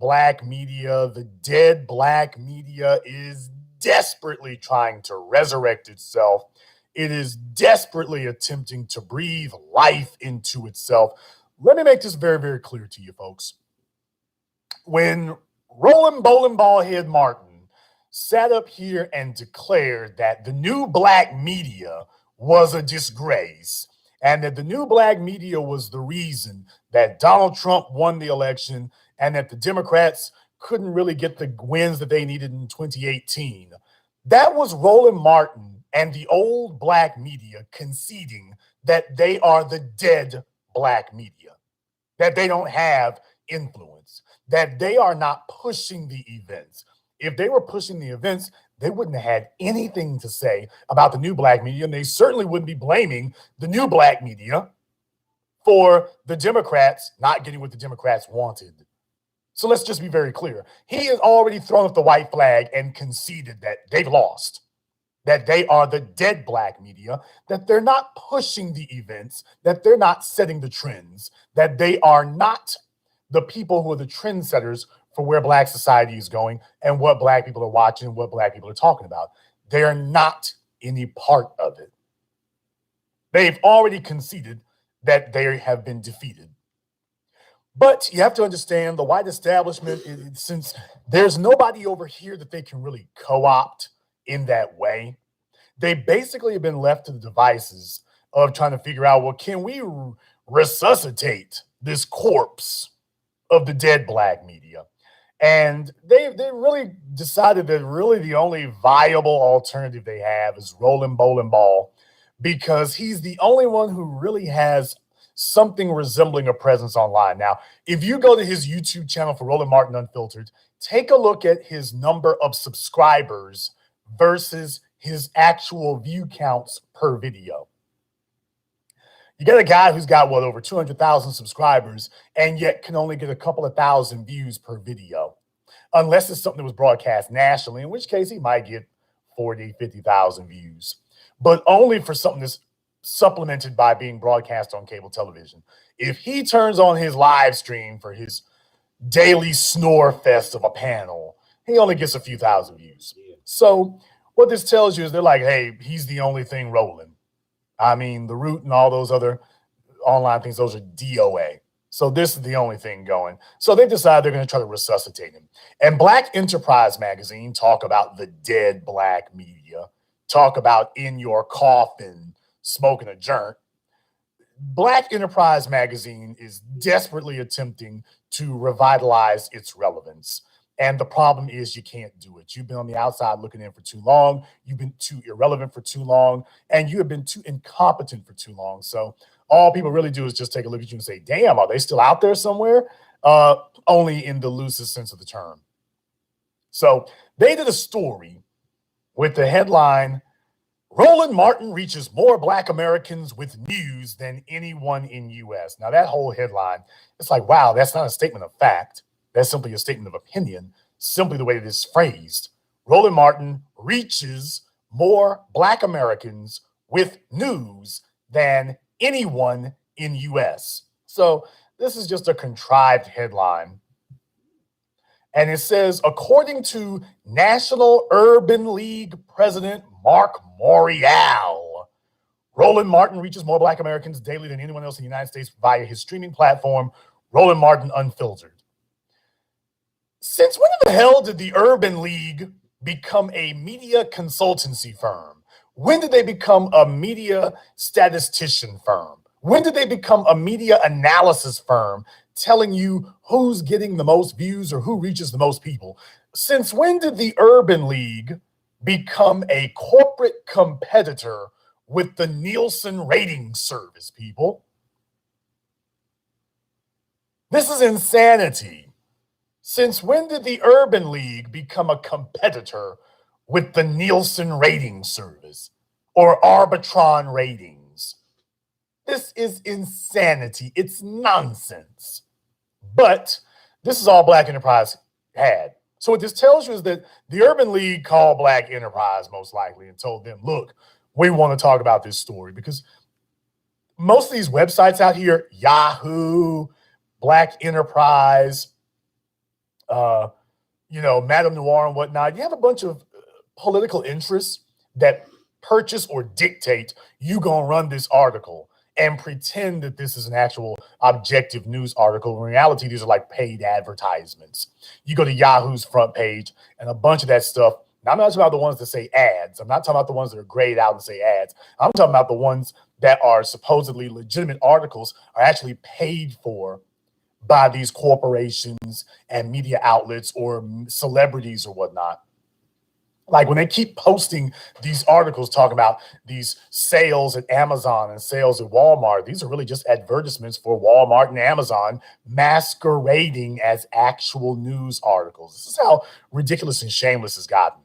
black media, the dead black media, is desperately trying to resurrect itself. It is desperately attempting to breathe life into itself. Let me make this very, very clear to you, folks. When Roland Bowling Ballhead Martin sat up here and declared that the new black media was a disgrace and that the new black media was the reason that Donald Trump won the election and that the Democrats couldn't really get the wins that they needed in 2018. That was Roland Martin and the old black media conceding that they are the dead black media, that they don't have influence, that they are not pushing the events. If they were pushing the events, they wouldn't have had anything to say about the new black media, and they certainly wouldn't be blaming the new black media for the Democrats not getting what the Democrats wanted. So let's just be very clear. He has already thrown up the white flag and conceded that they've lost, that they are the dead black media, that they're not pushing the events, that they're not setting the trends, that they are not the people who are the trendsetters for where black society is going and what black people are watching and what black people are talking about. They are not any part of it. They've already conceded that they have been defeated. But you have to understand the white establishment, since there's nobody over here that they can really co-opt in that way, they basically have been left to the devices of trying to figure out, well, can we resuscitate this corpse of the dead black media? And they really decided that really the only viable alternative they have is Roland Bowling Ball, because he's the only one who really has something resembling a presence online. Now, if you go to his YouTube channel for Roland Martin Unfiltered, take a look at his number of subscribers versus his actual view counts per video. You get a guy who's got, what, over 200,000 subscribers and yet can only get a couple of thousand views per video, unless it's something that was broadcast nationally, in which case he might get 40, 50,000 views, but only for something that's supplemented by being broadcast on cable television. If he turns on his live stream for his daily snore fest of a panel, he only gets a few thousand views. So what this tells you is they're like, hey, he's the only thing rolling. I mean, The Root and all those other online things, those are DOA. So this is the only thing going. So they decide they're going to try to resuscitate him. And Black Enterprise magazine talk about the dead black media, talk about in your coffin, smoking a joint. Black Enterprise magazine is desperately attempting to revitalize its relevance. And the problem is you can't do it. You've been on the outside looking in for too long. You've been too irrelevant for too long. And you have been too incompetent for too long. So all people really do is just take a look at you and say, damn, are they still out there somewhere? Only in the loosest sense of the term. So they did a story with the headline, Roland Martin reaches more Black Americans with news than anyone in U.S. Now, that whole headline, it's like, wow, that's not a statement of fact. That's simply a statement of opinion, simply the way it is phrased. Roland Martin reaches more Black Americans with news than anyone in U.S. So this is just a contrived headline. And it says, according to National Urban League President Mark Morial, Roland Martin reaches more Black Americans daily than anyone else in the United States via his streaming platform, Roland Martin Unfiltered. Since when in the hell did the Urban League become a media consultancy firm? When did they become a media statistician firm? When did they become a media analysis firm telling you who's getting the most views or who reaches the most people? Since when did the Urban League become a corporate competitor with the Nielsen rating service, people? This is insanity. Since when did the Urban League become a competitor with the Nielsen rating service or Arbitron ratings? This is insanity. It's nonsense. But this is all Black Enterprise had. So what this tells you is that the Urban League called Black Enterprise most likely and told them, look, we want to talk about this story, because most of these websites out here, Yahoo, Black Enterprise, Madame Noir and whatnot. You have a bunch of political interests that purchase or dictate you gonna run this article and pretend that this is an actual objective news article. In reality, these are like paid advertisements. You go to Yahoo's front page and a bunch of that stuff. Now, I'm not talking about the ones that say ads. I'm not talking about the ones that are grayed out and say ads. I'm talking about the ones that are supposedly legitimate articles are actually paid for by these corporations and media outlets or celebrities or whatnot. Like when they keep posting these articles talking about these sales at Amazon and sales at Walmart, these are really just advertisements for Walmart and Amazon masquerading as actual news articles. This is how ridiculous and shameless it's gotten.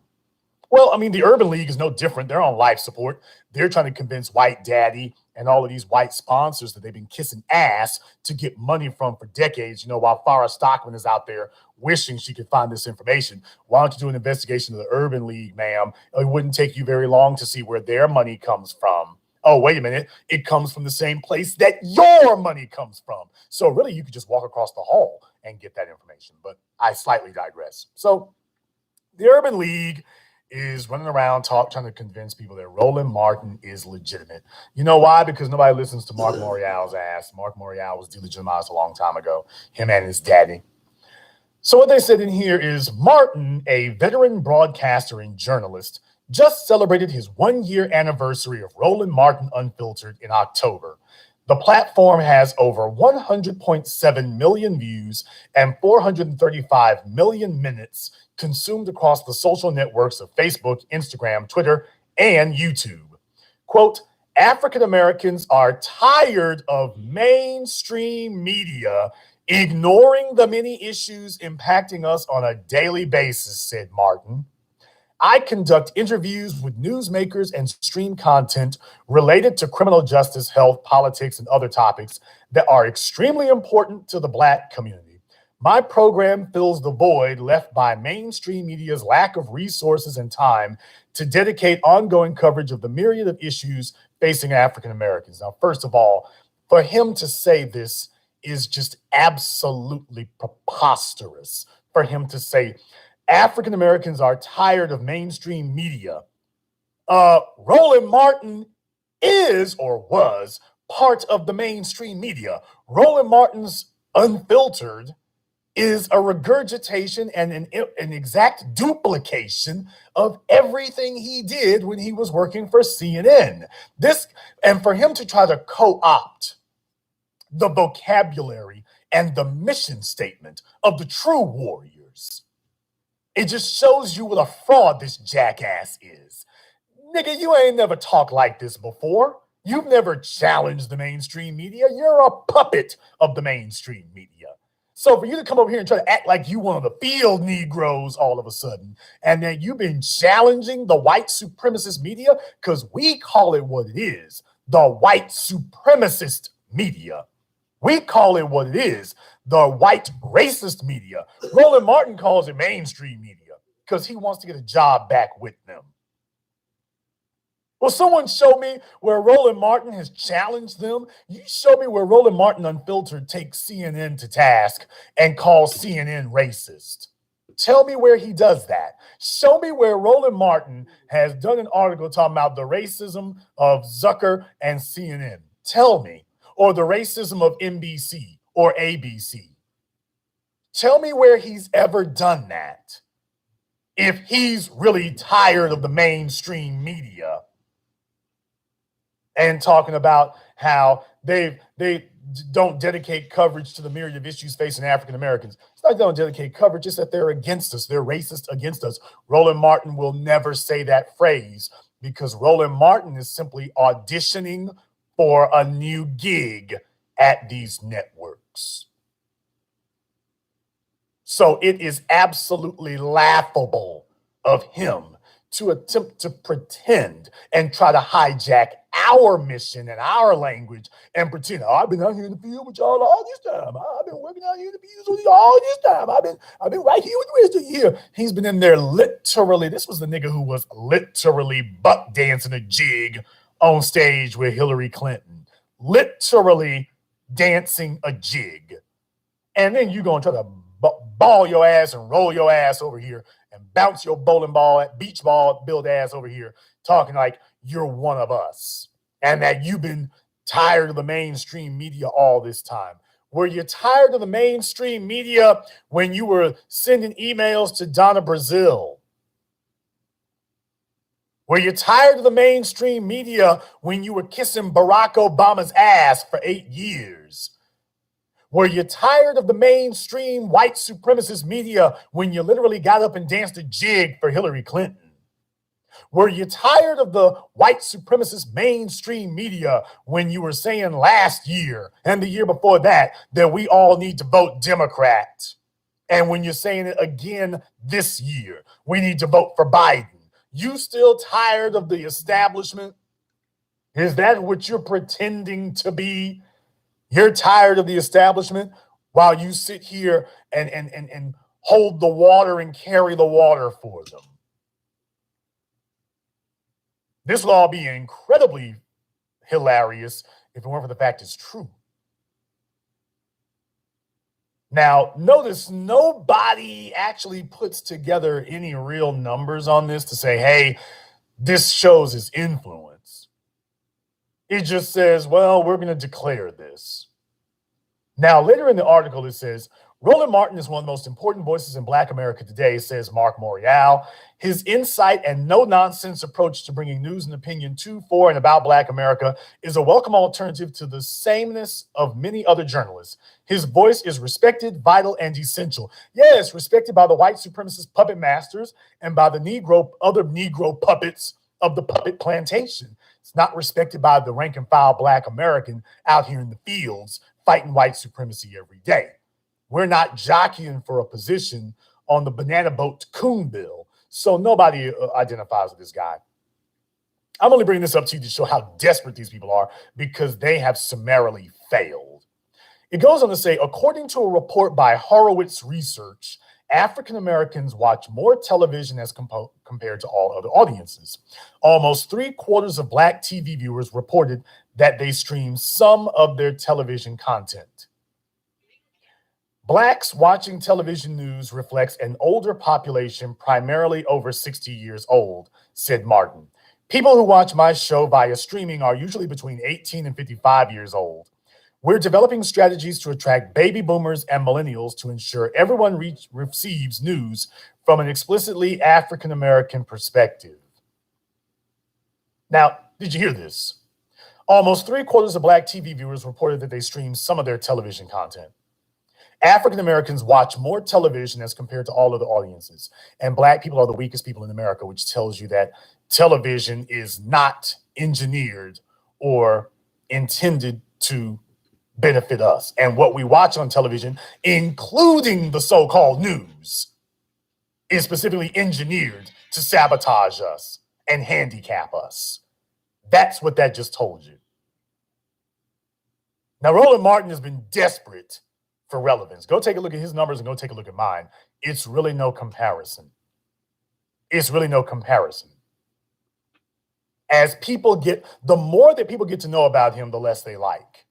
Well, I mean, the Urban League is no different. They're on life support. They're trying to convince White Daddy and all of these white sponsors that they've been kissing ass to get money from for decades, while Farrah Stockman is out there wishing she could find this information. Why don't you do an investigation of the Urban League, ma'am? It wouldn't take you very long to see where their money comes from. Oh, wait a minute. It comes from the same place that your money comes from. So really, you could just walk across the hall and get that information. But I slightly digress. So the Urban League is running around trying to convince people that Roland Martin is legitimate. You know why? Because nobody listens to Marc Morial's ass. Marc Morial was delegitimized a long time ago, him and his daddy. So what they said in here is Martin, a veteran broadcaster and journalist, just celebrated his 1-year anniversary of Roland Martin Unfiltered in October. The platform has over 100.7 million views and 435 million minutes consumed across the social networks of Facebook, Instagram, Twitter, and YouTube. Quote, African Americans are tired of mainstream media ignoring the many issues impacting us on a daily basis, said Martin. I conduct interviews with newsmakers and stream content related to criminal justice, health, politics, and other topics that are extremely important to the Black community. My program fills the void left by mainstream media's lack of resources and time to dedicate ongoing coverage of the myriad of issues facing African Americans. Now, first of all, for him to say this is just absolutely preposterous. For him to say African Americans are tired of mainstream media. Roland Martin is or was part of the mainstream media. Roland Martin's Unfiltered is a regurgitation and an exact duplication of everything he did when he was working for CNN. And for him to try to co-opt the vocabulary and the mission statement of the true warriors, it just shows you what a fraud this jackass is. Nigga, you ain't never talked like this before. You've never challenged the mainstream media. You're a puppet of the mainstream media. So for you to come over here and try to act like you one of the field Negroes all of a sudden, and then you've been challenging the white supremacist media, because we call it what it is, the white supremacist media. We call it what it is, the white racist media. Roland Martin calls it mainstream media because he wants to get a job back with them. Will someone show me where Roland Martin has challenged them? You show me where Roland Martin Unfiltered takes CNN to task and calls CNN racist. Tell me where he does that. Show me where Roland Martin has done an article talking about the racism of Zucker and CNN. Tell me. Or the racism of NBC or ABC. Tell me where he's ever done that. If he's really tired of the mainstream media and talking about how they don't dedicate coverage to the myriad of issues facing African Americans. It's not that they don't dedicate coverage, it's that they're against us. They're racist against us. Roland Martin will never say that phrase because Roland Martin is simply auditioning for a new gig at these networks. So it is absolutely laughable of him to attempt to pretend and try to hijack our mission and our language and pretend, I've been out here in the field with y'all all this time. I've been working out here in the fields with y'all all this time. I've been right here with the rest of you here. He's been in there literally. This was the nigga who was literally buck dancing a jig on stage with Hillary Clinton. Literally dancing a jig. And then you're going to try to ball your ass and roll your ass over here and bounce your bowling ball, beach ball, build ass over here, talking like you're one of us and that you've been tired of the mainstream media all this time. Were you tired of the mainstream media when you were sending emails to Donna Brazil? Were you tired of the mainstream media when you were kissing Barack Obama's ass for 8 years? Were you tired of the mainstream white supremacist media when you literally got up and danced a jig for Hillary Clinton? Were you tired of the white supremacist mainstream media when you were saying last year and the year before that we all need to vote Democrat? And when you're saying it again this year, we need to vote for Biden. You still tired of the establishment? Is that what you're pretending to be? You're tired of the establishment while you sit here and hold the water and carry the water for them. This will all be incredibly hilarious if it weren't for the fact it's true. Now, notice nobody actually puts together any real numbers on this to say, hey, this shows his influence. It just says, well, we're going to declare this. Now, later in the article, it says, Roland Martin is one of the most important voices in Black America today, says Mark Morial. His insight and no-nonsense approach to bringing news and opinion to, for, and about Black America is a welcome alternative to the sameness of many other journalists. His voice is respected, vital, and essential. Yes, respected by the white supremacist puppet masters and by the other Negro puppets of the puppet plantation. It's not respected by the rank and file Black American out here in the fields fighting white supremacy every day. We're not jockeying for a position on the banana boat to Coonville, so nobody identifies with this guy. I'm only bringing this up to you to show how desperate these people are because they have summarily failed. It goes on to say, according to a report by Horowitz Research, African Americans watch more television as compared to all other audiences. Almost 3/4 of Black TV viewers reported that they stream some of their television content. Blacks watching television news reflects an older population, primarily over 60 years old, said Martin. People who watch my show via streaming are usually between 18 and 55 years old. We're developing strategies to attract baby boomers and millennials to ensure everyone receives news from an explicitly African American perspective. Now, did you hear this? Almost 3/4 of Black TV viewers reported that they stream some of their television content. African Americans watch more television as compared to all other audiences, and Black people are the weakest people in America, which tells you that television is not engineered or intended to benefit us. And what we watch on television, including the so-called news, is specifically engineered to sabotage us and handicap us. That's what that just told you. Now, Roland Martin has been desperate for relevance. Go take a look at his numbers and go take a look at mine. It's really no comparison. It's really no comparison. As people the more that people get to know about him, the less they like.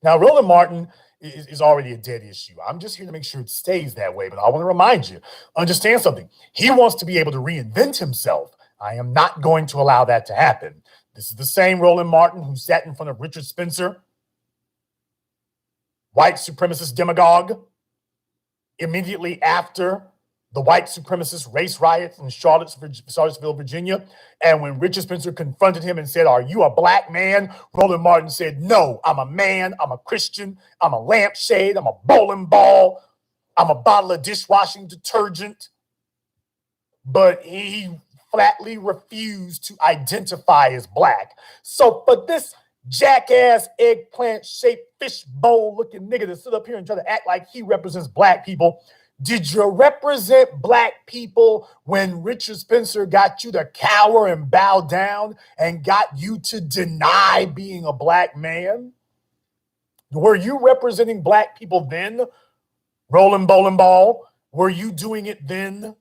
Now, Roland Martin is already a dead issue. I'm just here to make sure it stays that way, but I want to remind you, understand something. He wants to be able to reinvent himself. I am not going to allow that to happen. This is the same Roland Martin who sat in front of Richard Spencer, white supremacist demagogue, immediately after the white supremacist race riots in Charlottesville, Virginia. And when Richard Spencer confronted him and said, "Are you a Black man?" Roland Martin said, "No, I'm a man, I'm a Christian, I'm a lampshade, I'm a bowling ball, I'm a bottle of dishwashing detergent." But he flatly refused to identify as Black. So for this jackass eggplant-shaped fish bowl-looking nigga to sit up here and try to act like he represents Black people, did you represent Black people when Richard Spencer got you to cower and bow down and got you to deny being a Black man? Were you representing Black people then, Roland Bowling Ball? Were you doing it then?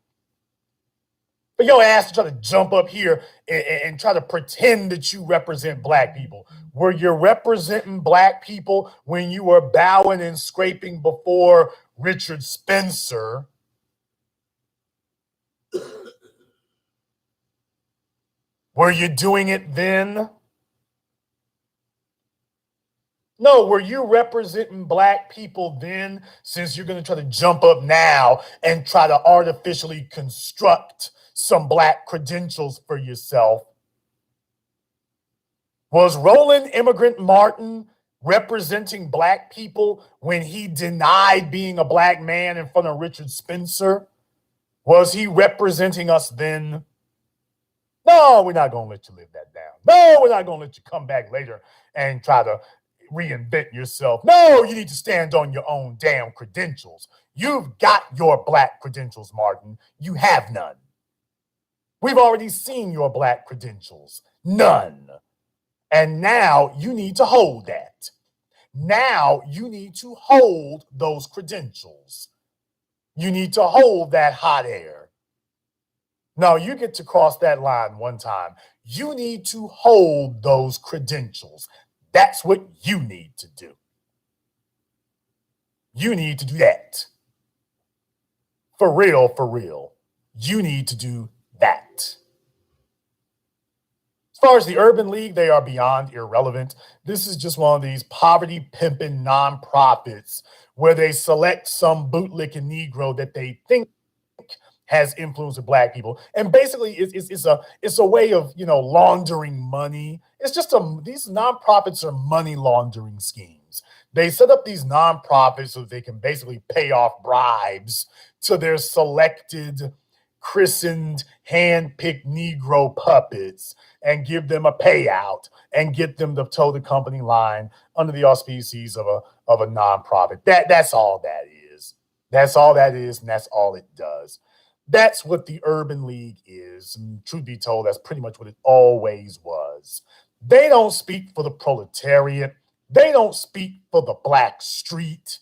For your ass to try to jump up here and try to pretend that you represent Black people. Were you representing Black people when you were bowing and scraping before Richard Spencer, were you doing it then? No, were you representing black people then, since you're going to try to jump up now and try to artificially construct some black credentials for yourself? Was Roland Immigrant Martin representing black people when he denied being a black man in front of Richard Spencer? Was he representing us then? No, we're not going to let you live that down. No, we're not going to let you come back later and try to reinvent yourself. No, you need to stand on your own damn credentials. You've got your black credentials, Martin. You have none. We've already seen your black credentials. None. And now you need to hold that. Now you need to hold those credentials. You need to hold that hot air. No, you get to cross that line one time. You need to hold those credentials. That's what you need to do. You need to do that. For real, for real. You need to do that. As far as the Urban League, they are beyond irrelevant. This is just one of these poverty pimping nonprofits where they select some bootlicking Negro that they think has influence with black people, and basically it's a way of laundering money. It's just these nonprofits are money laundering schemes. They set up these nonprofits so they can basically pay off bribes to their selected, christened, hand-picked Negro puppets and give them a payout and get them to toe the company line under the auspices of a nonprofit. That's all that is. That's all that is, and that's all it does. That's what the Urban League is. And truth be told, that's pretty much what it always was. They don't speak for the proletariat. They don't speak for the black street.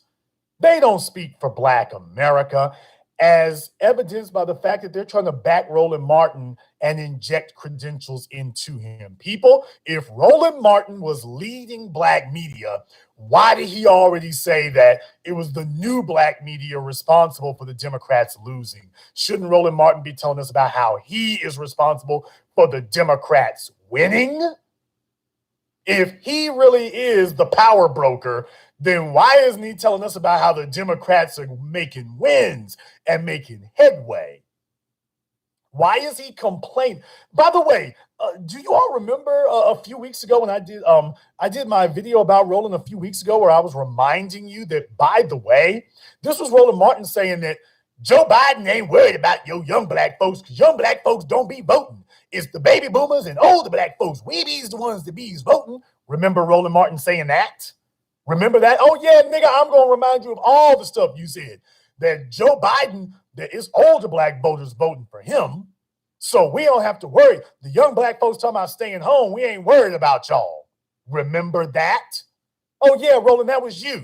They don't speak for black America, as evidenced by the fact that they're trying to back Roland Martin and inject credentials into him. People, if Roland Martin was leading black media, why did he already say that it was the new black media responsible for the Democrats losing? Shouldn't Roland Martin be telling us about how he is responsible for the Democrats winning? If he really is the power broker, then why isn't he telling us about how the Democrats are making wins and making headway? Why is he complaining? By the way, do you all remember a few weeks ago when I did my video about Roland a few weeks ago where I was reminding you that, by the way, this was Roland Martin saying that Joe Biden ain't worried about your young black folks because young black folks don't be voting. It's the baby boomers and older black folks. We be's the ones that be's voting. Remember Roland Martin saying that? Remember that? Oh, yeah, nigga, I'm going to remind you of all the stuff you said. That Joe Biden, there is older black voters voting for him. So we don't have to worry. The young black folks talking about staying home, we ain't worried about y'all. Remember that? Oh, yeah, Roland, that was you.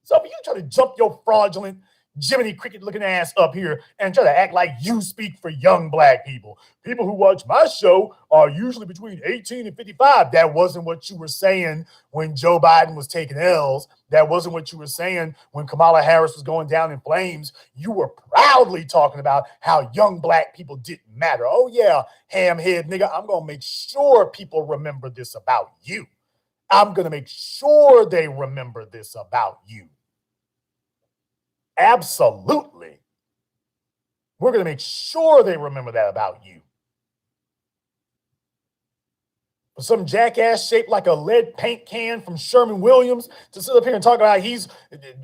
So if you try to jump your fraudulent Jiminy Cricket looking ass up here and try to act like you speak for young black people. People who watch my show are usually between 18 and 55. That wasn't what you were saying when Joe Biden was taking L's. That wasn't what you were saying when Kamala Harris was going down in flames. You were proudly talking about how young black people didn't matter. Oh, yeah, hamhead nigga, I'm going to make sure people remember this about you. I'm going to make sure they remember this about you. Absolutely. We're going to make sure they remember that about you. For some jackass shaped like a lead paint can from Sherman-Williams to sit up here and talk about he's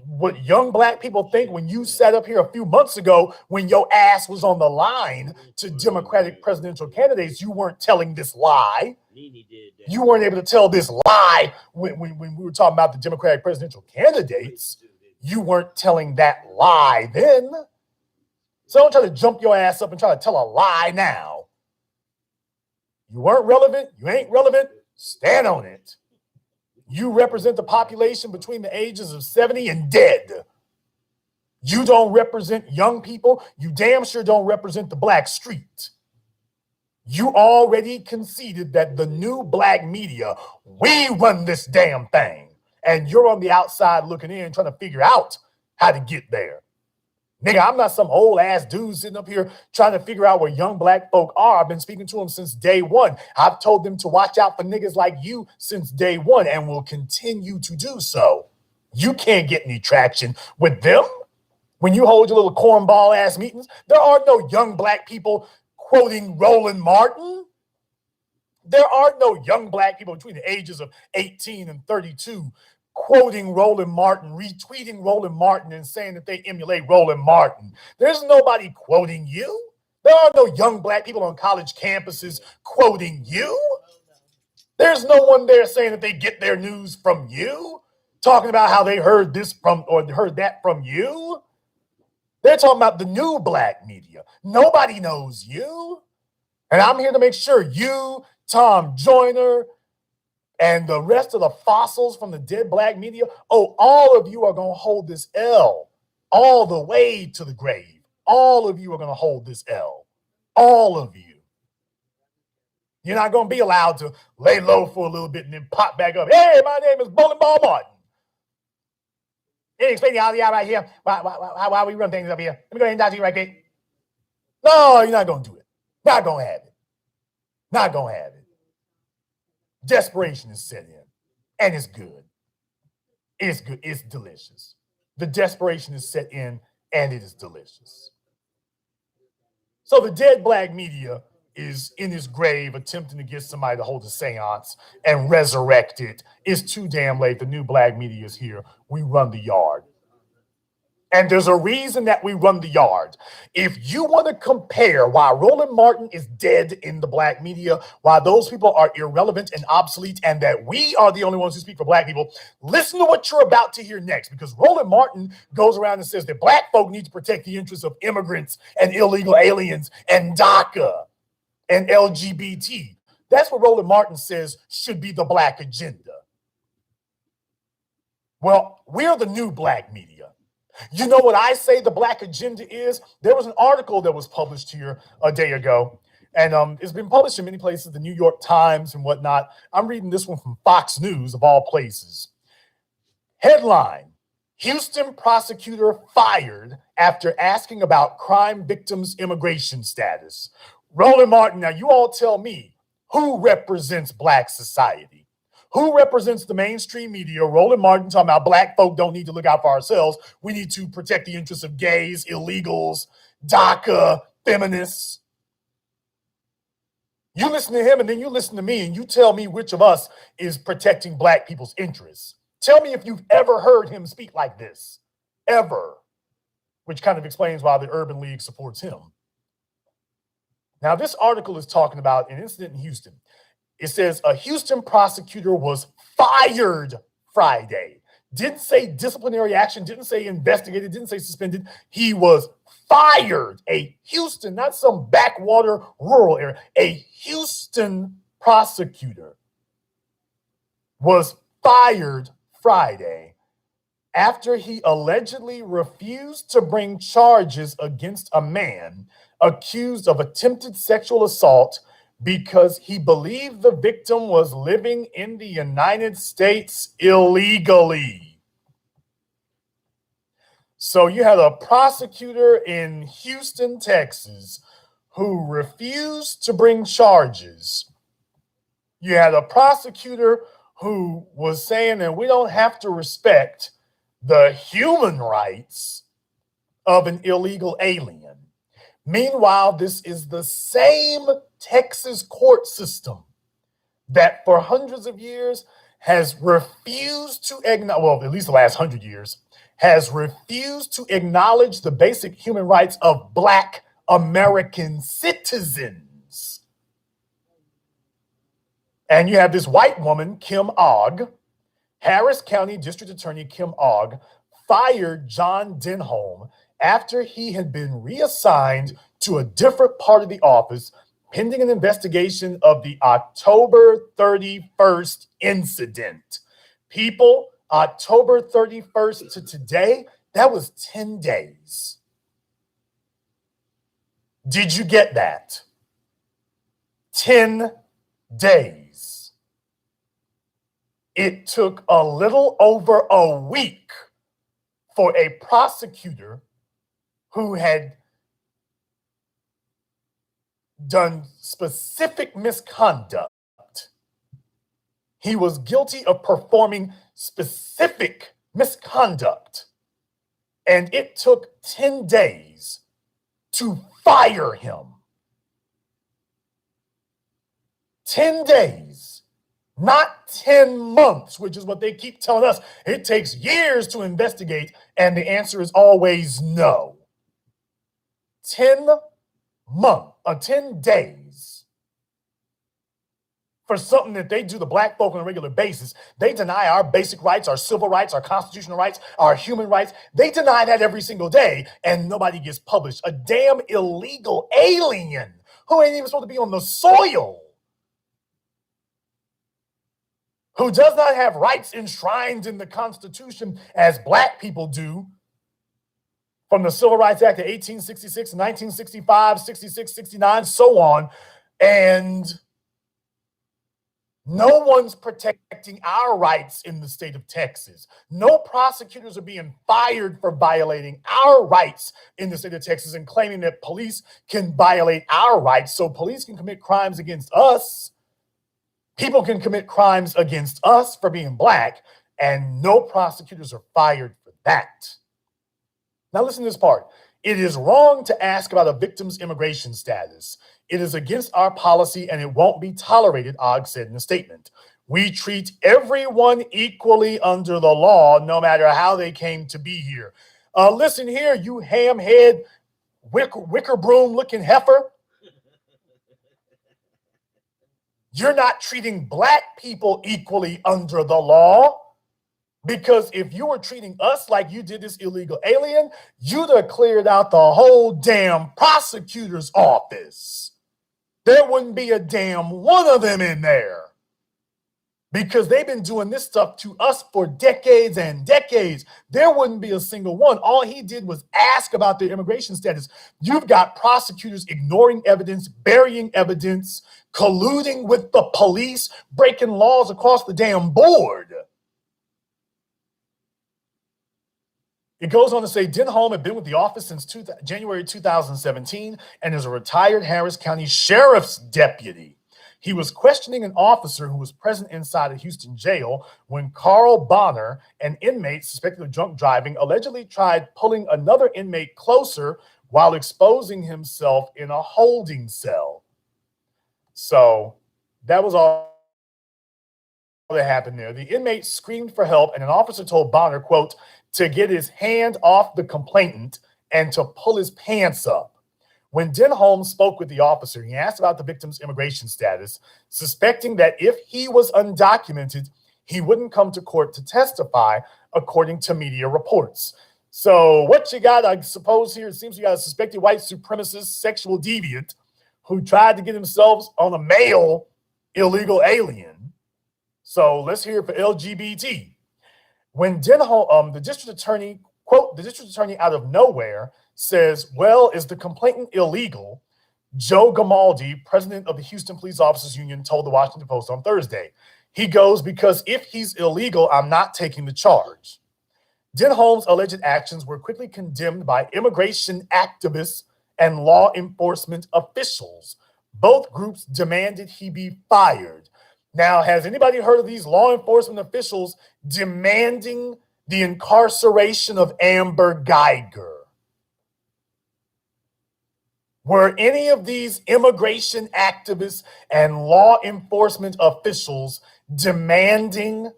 what young black people think when you sat up here a few months ago when your ass was on the line to Democratic presidential candidates, you weren't telling this lie. You weren't able to tell this lie when we were talking about the Democratic presidential candidates. You weren't telling that lie then. So don't try to jump your ass up and try to tell a lie now. You weren't relevant. You ain't relevant. Stand on it. You represent the population between the ages of 70 and dead. You don't represent young people. You damn sure don't represent the black street. You already conceded that the new black media, we run this damn thing. And you're on the outside looking in, trying to figure out how to get there. Nigga, I'm not some old ass dude sitting up here trying to figure out where young black folk are. I've been speaking to them since day one. I've told them to watch out for niggas like you since day one and will continue to do so. You can't get any traction with them when you hold your little cornball ass meetings. There are no young black people quoting Roland Martin. There are no young black people between the ages of 18 and 32 quoting Roland Martin, retweeting Roland Martin, and saying that they emulate Roland Martin. There's nobody quoting you. There are no young black people on college campuses quoting you. There's no one there saying that they get their news from you, talking about how they heard this from or heard that from you. They're talking about the new black media. Nobody knows you. And I'm here to make sure you, Tom Joyner, and the rest of the fossils from the dead black media, all of you are going to hold this L all the way to the grave. All of you are going to hold this L. All of you. You're not going to be allowed to lay low for a little bit and then pop back up. Hey, my name is Bowling Ball Martin. Hey, explain the out right here. Why we run things up here? Let me go ahead and talk to you right quick. No, you're not going to do it. Not going to have it. Not going to have it. Desperation is set in, and it's good. It's good. It's delicious. The desperation is set in, and it is delicious. So the dead black media is in his grave attempting to get somebody to hold a seance and resurrect it. It's too damn late. The new black media is here. We run the yard. And there's a reason that we run the yard. If you want to compare why Roland Martin is dead in the black media, why those people are irrelevant and obsolete, and that we are the only ones who speak for black people, listen to what you're about to hear next, because Roland Martin goes around and says that black folk need to protect the interests of immigrants and illegal aliens and DACA and LGBT. That's what Roland Martin says should be the black agenda. Well, we're the new black media. You know what I say the black agenda is? There was an article that was published here a day ago, and it's been published in many places, the New York Times and whatnot. I'm reading this one from Fox News, of all places. Headline: Houston prosecutor fired after asking about crime victims' immigration status. Roland Martin, now you all tell me, who represents black society? Who represents the mainstream media? Roland Martin talking about black folk don't need to look out for ourselves. We need to protect the interests of gays, illegals, DACA, feminists. You listen to him and then you listen to me and you tell me which of us is protecting black people's interests. Tell me if you've ever heard him speak like this, ever, which kind of explains why the Urban League supports him. Now, this article is talking about an incident in Houston. It says a Houston prosecutor was fired Friday. Didn't say disciplinary action, didn't say investigated, didn't say suspended. He was fired. A Houston, not some backwater rural area, a Houston prosecutor was fired Friday after he allegedly refused to bring charges against a man accused of attempted sexual assault because he believed the victim was living in the United States illegally. So you had a prosecutor in Houston, Texas, who refused to bring charges. You had a prosecutor who was saying that we don't have to respect the human rights of an illegal alien. Meanwhile, this is the same Texas court system that for hundreds of years has refused to acknowledge, well, at least the last 100 years, has refused to acknowledge the basic human rights of Black American citizens. And you have this white woman, Kim Ogg, Harris County District Attorney Kim Ogg, fired John Denholm after he had been reassigned to a different part of the office pending an investigation of the October 31st incident. People, October 31st to today, that was 10 days. Did you get that? 10 days. It took a little over a week for a prosecutor who had done specific misconduct. He was guilty of performing specific misconduct. And it took 10 days to fire him. 10 days, not 10 months, which is what they keep telling us. It takes years to investigate, and the answer is always no. 10 days for something that they do to black folk on a regular basis. They deny our basic rights, our civil rights, our constitutional rights, our human rights. They deny that every single day, and nobody gets published. A damn illegal alien who ain't even supposed to be on the soil, who does not have rights enshrined in the Constitution as black people do, from the Civil Rights Act of 1866, 1965, 66, 69, so on. And no one's protecting our rights in the state of Texas. No prosecutors are being fired for violating our rights in the state of Texas and claiming that police can violate our rights. So police can commit crimes against us. People can commit crimes against us for being black, and no prosecutors are fired for that. Now listen to this part. It is wrong to ask about a victim's immigration status. It is against our policy and it won't be tolerated, Ogg said in a statement. We treat everyone equally under the law, no matter how they came to be here. Listen here, you ham-head, wicker broom-looking heifer. You're not treating black people equally under the law. Because if you were treating us like you did this illegal alien, you'd have cleared out the whole damn prosecutor's office. There wouldn't be a damn one of them in there. Because they've been doing this stuff to us for decades and decades. There wouldn't be a single one. All he did was ask about their immigration status. You've got prosecutors ignoring evidence, burying evidence, colluding with the police, breaking laws across the damn board. It goes on to say Denholm had been with the office since January 2017 and is a retired Harris County Sheriff's deputy. He was questioning an officer who was present inside a Houston jail when Carl Bonner, an inmate suspected of drunk driving, allegedly tried pulling another inmate closer while exposing himself in a holding cell. So that was all that happened there. The inmate screamed for help, and an officer told Bonner, quote, to get his hand off the complainant and to pull his pants up. When Denholm spoke with the officer, he asked about the victim's immigration status, suspecting that if he was undocumented, he wouldn't come to court to testify, according to media reports. So what you got, I suppose here, it seems you got a suspected white supremacist sexual deviant who tried to get themselves on a male illegal alien. So let's hear it for LGBT. When Denholm, the district attorney, quote, the district attorney out of nowhere says, well, is the complainant illegal? Joe Gamaldi, president of the Houston Police Officers Union, told the Washington Post on Thursday. He goes, because if he's illegal, I'm not taking the charge. Denholm's alleged actions were quickly condemned by immigration activists and law enforcement officials. Both groups demanded he be fired. Now, has anybody heard of these law enforcement officials demanding the incarceration of Amber Geiger? Were any of these immigration activists and law enforcement officials demanding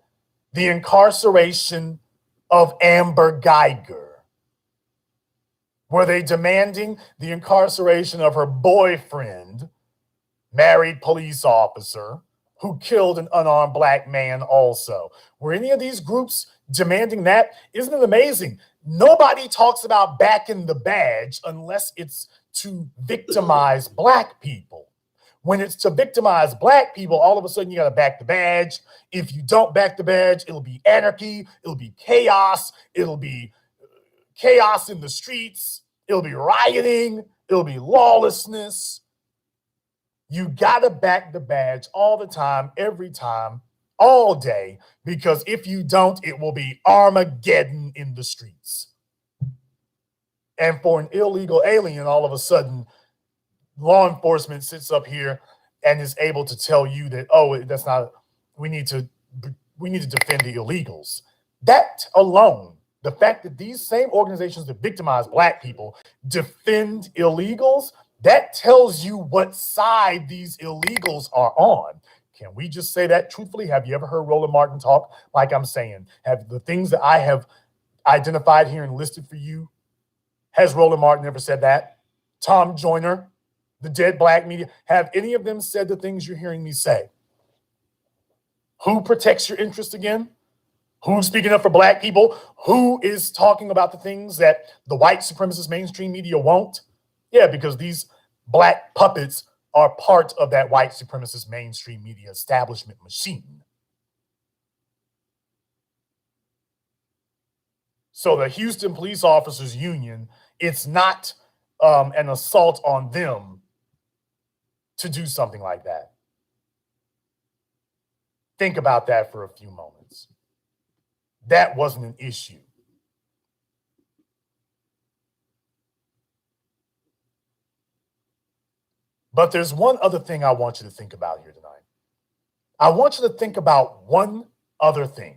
the incarceration of Amber Geiger? Were they demanding the incarceration of her boyfriend, married police officer, who killed an unarmed black man also? Were any of these groups demanding that? Isn't it amazing? Nobody talks about backing the badge unless it's to victimize black people. When it's to victimize black people, all of a sudden you got to back the badge. If you don't back the badge, it'll be anarchy, it'll be chaos, it'll be chaos in the streets, it'll be rioting, it'll be lawlessness. You got to back the badge all the time, every time, all day, because if you don't, it will be Armageddon in the streets. And for an illegal alien, all of a sudden, law enforcement sits up here and is able to tell you that, oh, that's not, we need to defend the illegals. That alone, the fact that these same organizations that victimize Black people defend illegals, that tells you what side these illegals are on. Can we just say that truthfully? Have you ever heard Roland Martin talk? Like I'm saying, have the things that I have identified here and listed for you, has Roland Martin ever said that? Tom Joyner, the dead Black media, have any of them said the things you're hearing me say? Who protects your interest again? Who's speaking up for Black people? Who is talking about the things that the white supremacist mainstream media won't? Yeah, because these Black puppets are part of that white supremacist mainstream media establishment machine. So the Houston Police Officers Union, it's not an assault on them to do something like that. Think about that for a few moments. That wasn't an issue. But there's one other thing I want you to think about here tonight. I want you to think about one other thing.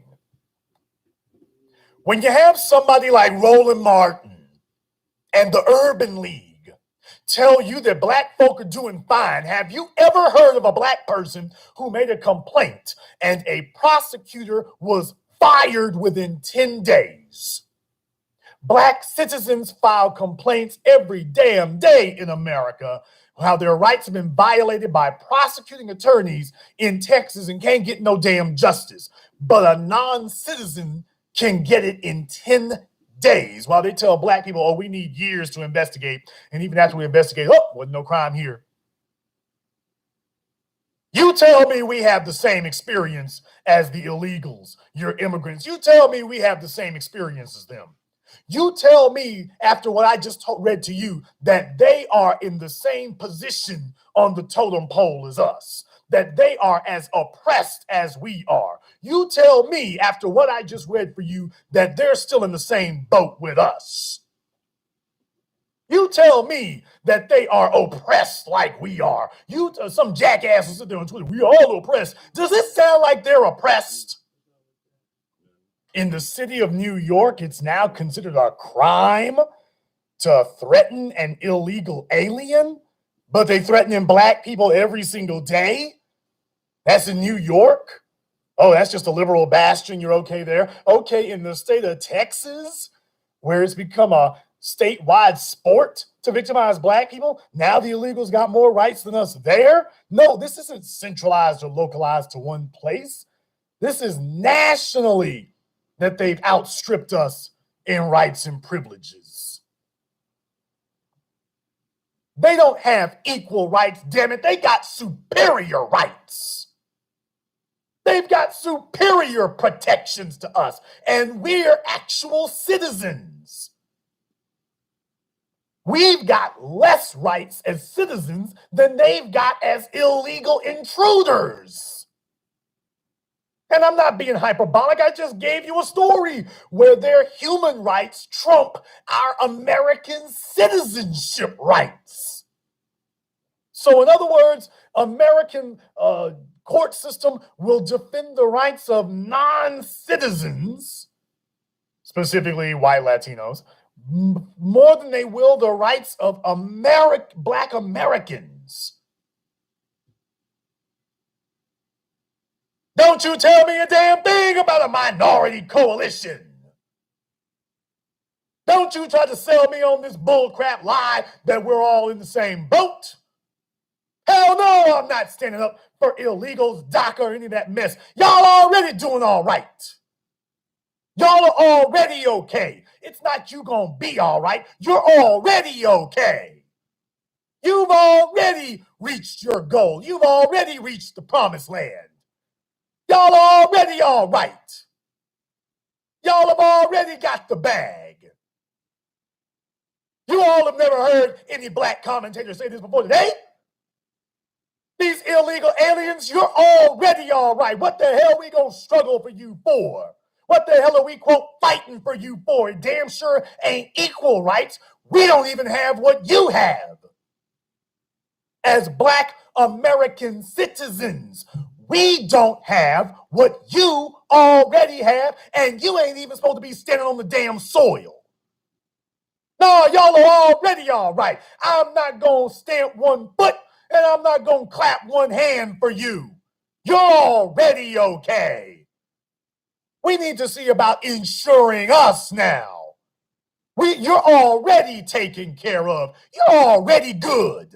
When you have somebody like Roland Martin and the Urban League tell you that Black folk are doing fine, have you ever heard of a Black person who made a complaint and a prosecutor was fired within 10 days? Black citizens file complaints every damn day in America, how their rights have been violated by prosecuting attorneys in Texas and can't get no damn justice. But a non-citizen can get it in 10 days, while they tell Black people, oh, we need years to investigate. And even after we investigate, oh, wasn't no crime here. You tell me we have the same experience as the illegals, your immigrants. You tell me we have the same experience as them. You tell me, after what I just read to you, that they are in the same position on the totem pole as us, that they are as oppressed as we are. You tell me, after what I just read for you, that they're still in the same boat with us. You tell me that they are oppressed like we are. Some jackass will sit there on Twitter, we all oppressed. Does it sound like they're oppressed? In the city of New York, it's now considered a crime to threaten an illegal alien, but they threaten Black people every single day. That's in New York. Oh, that's just a liberal bastion. You're okay there. Okay, in the state of Texas, where it's become a statewide sport to victimize Black people, now the illegals got more rights than us there. No, this isn't centralized or localized to one place. This is nationally that they've outstripped us in rights and privileges. They don't have equal rights, damn it. They got superior rights. They've got superior protections to us, and we're actual citizens. We've got less rights as citizens than they've got as illegal intruders. And I'm not being hyperbolic. I just gave you a story where their human rights trump our American citizenship rights. So in other words, American court system will defend the rights of non-citizens, specifically white Latinos, more than they will the rights of Black Americans. Don't you tell me a damn thing about a minority coalition. Don't you try to sell me on this bullcrap lie that we're all in the same boat. Hell no, I'm not standing up for illegals, DACA, or any of that mess. Y'all already doing all right. Y'all are already okay. It's not you gonna be all right. You're already okay. You've already reached your goal. You've already reached the promised land. Y'all are already all right. Y'all have already got the bag. You all have never heard any Black commentators say this before today. These illegal aliens, you're already all right. What the hell we gonna struggle for you for? What the hell are we, quote, fighting for you for? It damn sure ain't equal rights. We don't even have what you have. As Black American citizens, we don't have what you already have, and you ain't even supposed to be standing on the damn soil. No, y'all are already all right. I'm not going to stamp one foot, and I'm not going to clap one hand for you. You're already okay. We need to see about insuring us now. You're already taken care of. You're already good.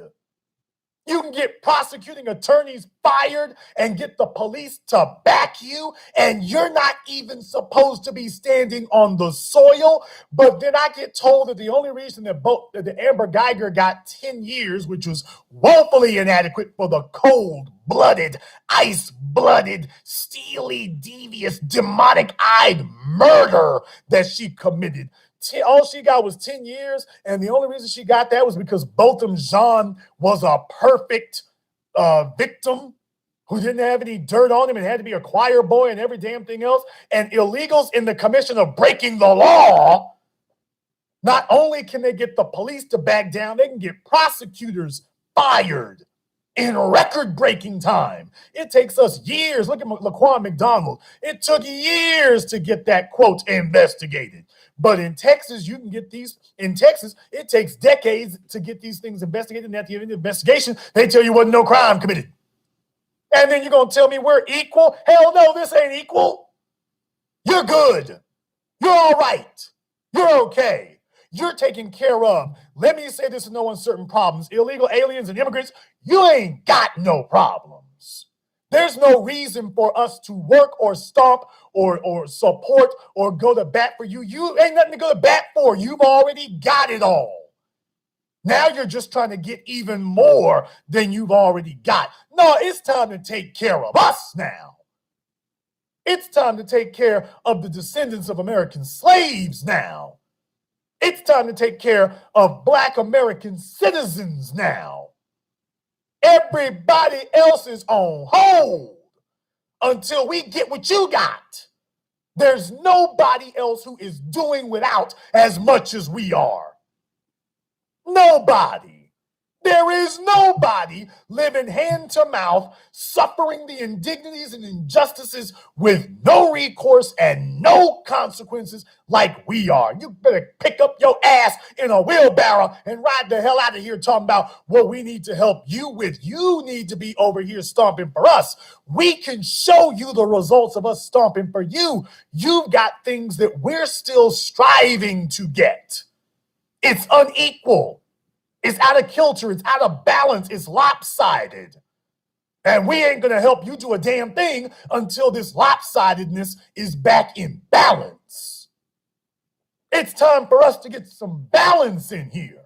You can get prosecuting attorneys fired and get the police to back you, and you're not even supposed to be standing on the soil. But then I get told that the only reason that Amber Geiger got 10 years, which was woefully inadequate for the cold-blooded, ice-blooded, steely, devious, demonic-eyed murder that she committed. All she got was 10 years, and the only reason she got that was because Botham Jean was a perfect victim who didn't have any dirt on him and had to be a choir boy and every damn thing else. And illegals in the commission of breaking the law, not only can they get the police to back down, they can get prosecutors fired in record-breaking time. It takes us years. Look at Laquan McDonald. It took years to get that, quote, investigated. But in Texas, you can get these. In Texas, it takes decades to get these things investigated. And at the end of the investigation, they tell you wasn't no crime committed. And then you're going to tell me we're equal? Hell no, this ain't equal. You're good. You're all right. You're okay. You're taken care of. Let me say this in no uncertain problems. Illegal aliens and immigrants, you ain't got no problems. There's no reason for us to work or stomp or support or go to bat for you. You ain't nothing to go to bat for. You've already got it all. Now you're just trying to get even more than you've already got. No, it's time to take care of us now. It's time to take care of the descendants of American slaves now. It's time to take care of Black American citizens now. Everybody else is on hold until we get what you got. There's nobody else who is doing without as much as we are. Nobody. There is nobody living hand to mouth, suffering the indignities and injustices with no recourse and no consequences like we are. You better pick up your ass in a wheelbarrow and ride the hell out of here talking about what we need to help you with. You need to be over here stomping for us. We can show you the results of us stomping for you. You've got things that we're still striving to get. It's unequal. It's out of kilter. It's out of balance. It's lopsided. And we ain't going to help you do a damn thing until this lopsidedness is back in balance. It's time for us to get some balance in here.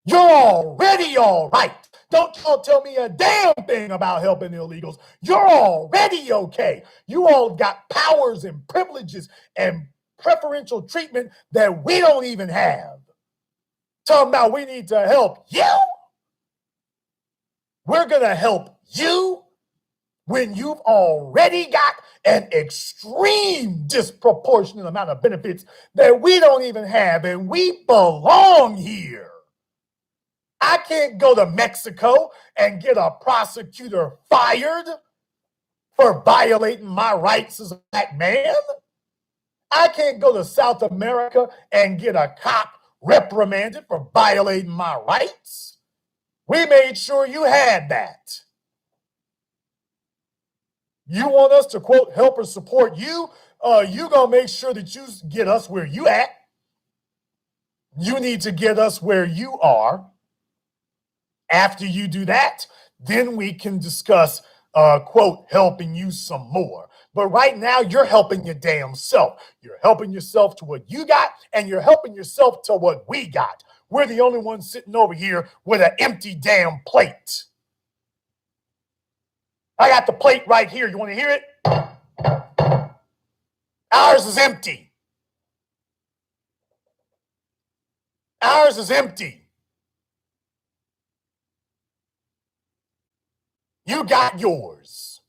You're already all right. Don't y'all tell me a damn thing about helping illegals. You're already okay. You all have got powers and privileges and preferential treatment that we don't even have. Talking about we need to help you. We're going to help you when you've already got an extreme disproportionate amount of benefits that we don't even have, and we belong here. I can't go to Mexico and get a prosecutor fired for violating my rights as a Black man. I can't go to South America and get a cop reprimanded for violating my rights. We made sure you had that. You want us to, quote, help or support you? You gonna make sure that you get us where you at. You need to get us where you are. After you do that, then we can discuss, quote, helping you some more. But right now, you're helping your damn self. You're helping yourself to what you got, and you're helping yourself to what we got. We're the only ones sitting over here with an empty damn plate. I got the plate right here. You want to hear it? Ours is empty. Ours is empty. You got yours.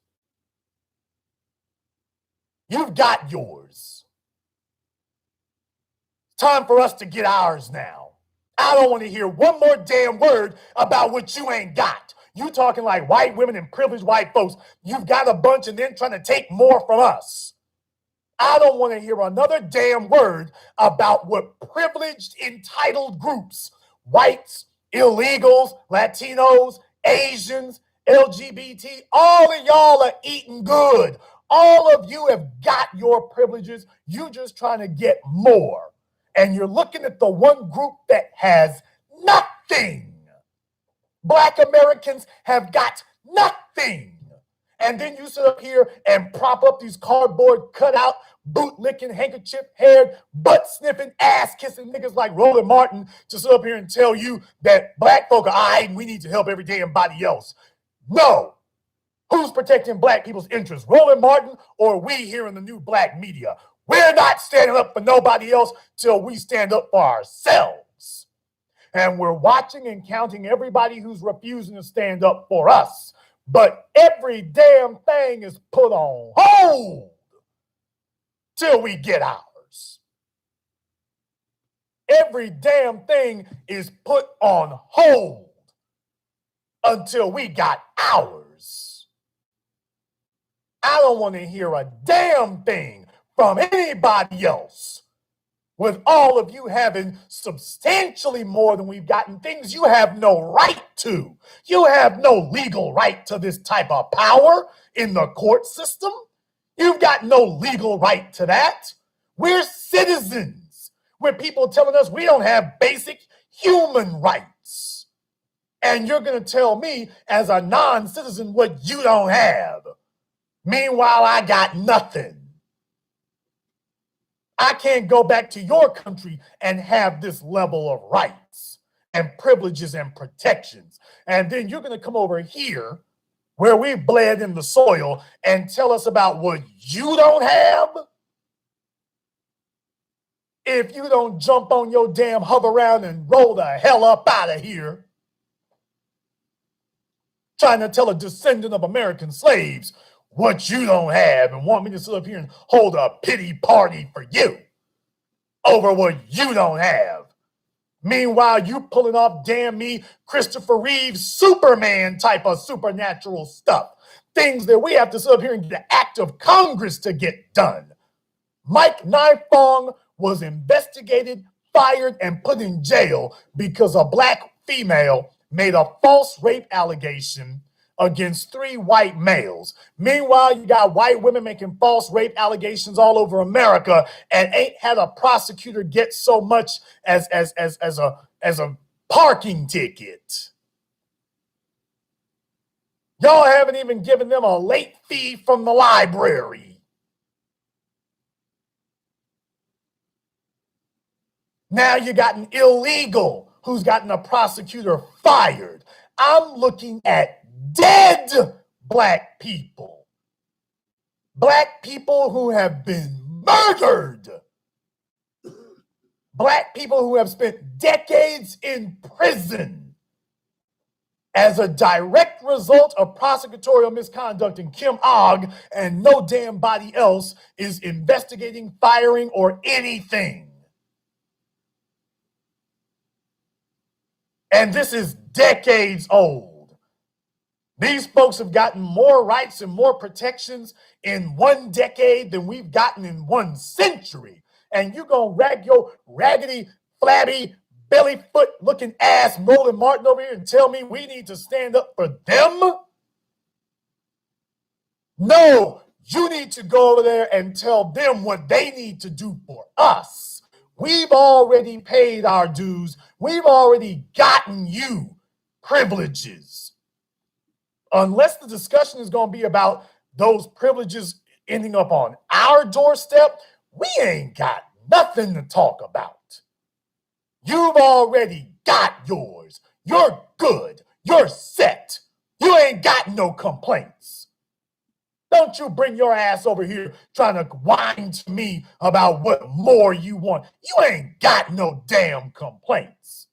You've got yours. Time for us to get ours now. I don't want to hear one more damn word about what you ain't got. You talking like white women and privileged white folks. You've got a bunch and then trying to take more from us. I don't want to hear another damn word about what privileged, entitled groups, whites, illegals, Latinos, Asians, LGBT, all of y'all are eating good. All of you have got your privileges. You just trying to get more. And you're looking at the one group that has nothing. Black Americans have got nothing. And then you sit up here and prop up these cardboard cutout, boot-licking, handkerchief-haired, butt-sniffing, ass-kissing niggas like Roland Martin to sit up here and tell you that black folk are all right and we need to help every damn body else. No. Who's protecting black people's interests, Roland Martin or we here in the new black media? We're not standing up for nobody else till we stand up for ourselves. And we're watching and counting everybody who's refusing to stand up for us. But every damn thing is put on hold till we get ours. Every damn thing is put on hold until we got ours. I don't want to hear a damn thing from anybody else. With all of you having substantially more than we've gotten, things you have no right to. You have no legal right to this type of power in the court system. You've got no legal right to that. We're citizens. We're people telling us we don't have basic human rights. And you're going to tell me as a non-citizen what you don't have. Meanwhile, I got nothing. I can't go back to your country and have this level of rights and privileges and protections. And then you're going to come over here where we bled in the soil and tell us about what you don't have? If you don't jump on your damn hover around and roll the hell up out of here, trying to tell a descendant of American slaves what you don't have and want me to sit up here and hold a pity party for you over what you don't have. Meanwhile, you pulling off damn me Christopher Reeves Superman type of supernatural stuff. Things that we have to sit up here and get the act of Congress to get done. Mike Nifong was investigated, fired, and put in jail because a black female made a false rape allegation against 3 white males. Meanwhile, you got white women making false rape allegations all over America and ain't had a prosecutor get so much as a parking ticket. Y'all haven't even given them a late fee from the library. Now you got an illegal who's gotten a prosecutor fired. I'm looking at dead black people who have been murdered, black people who have spent decades in prison as a direct result of prosecutorial misconduct, and Kim Ogg and no damn body else is investigating, firing, or anything. And this is decades old. These folks have gotten more rights and more protections in 1 decade than we've gotten in 1 century. And you're going to rag your raggedy, flabby, belly foot looking ass Roland Martin over here and tell me we need to stand up for them? No, you need to go over there and tell them what they need to do for us. We've already paid our dues. We've already gotten you privileges. Unless the discussion is going to be about those privileges ending up on our doorstep, we ain't got nothing to talk about. You've already got yours. You're good. You're set. You ain't got no complaints. Don't you bring your ass over here trying to whine to me about what more you want. You ain't got no damn complaints.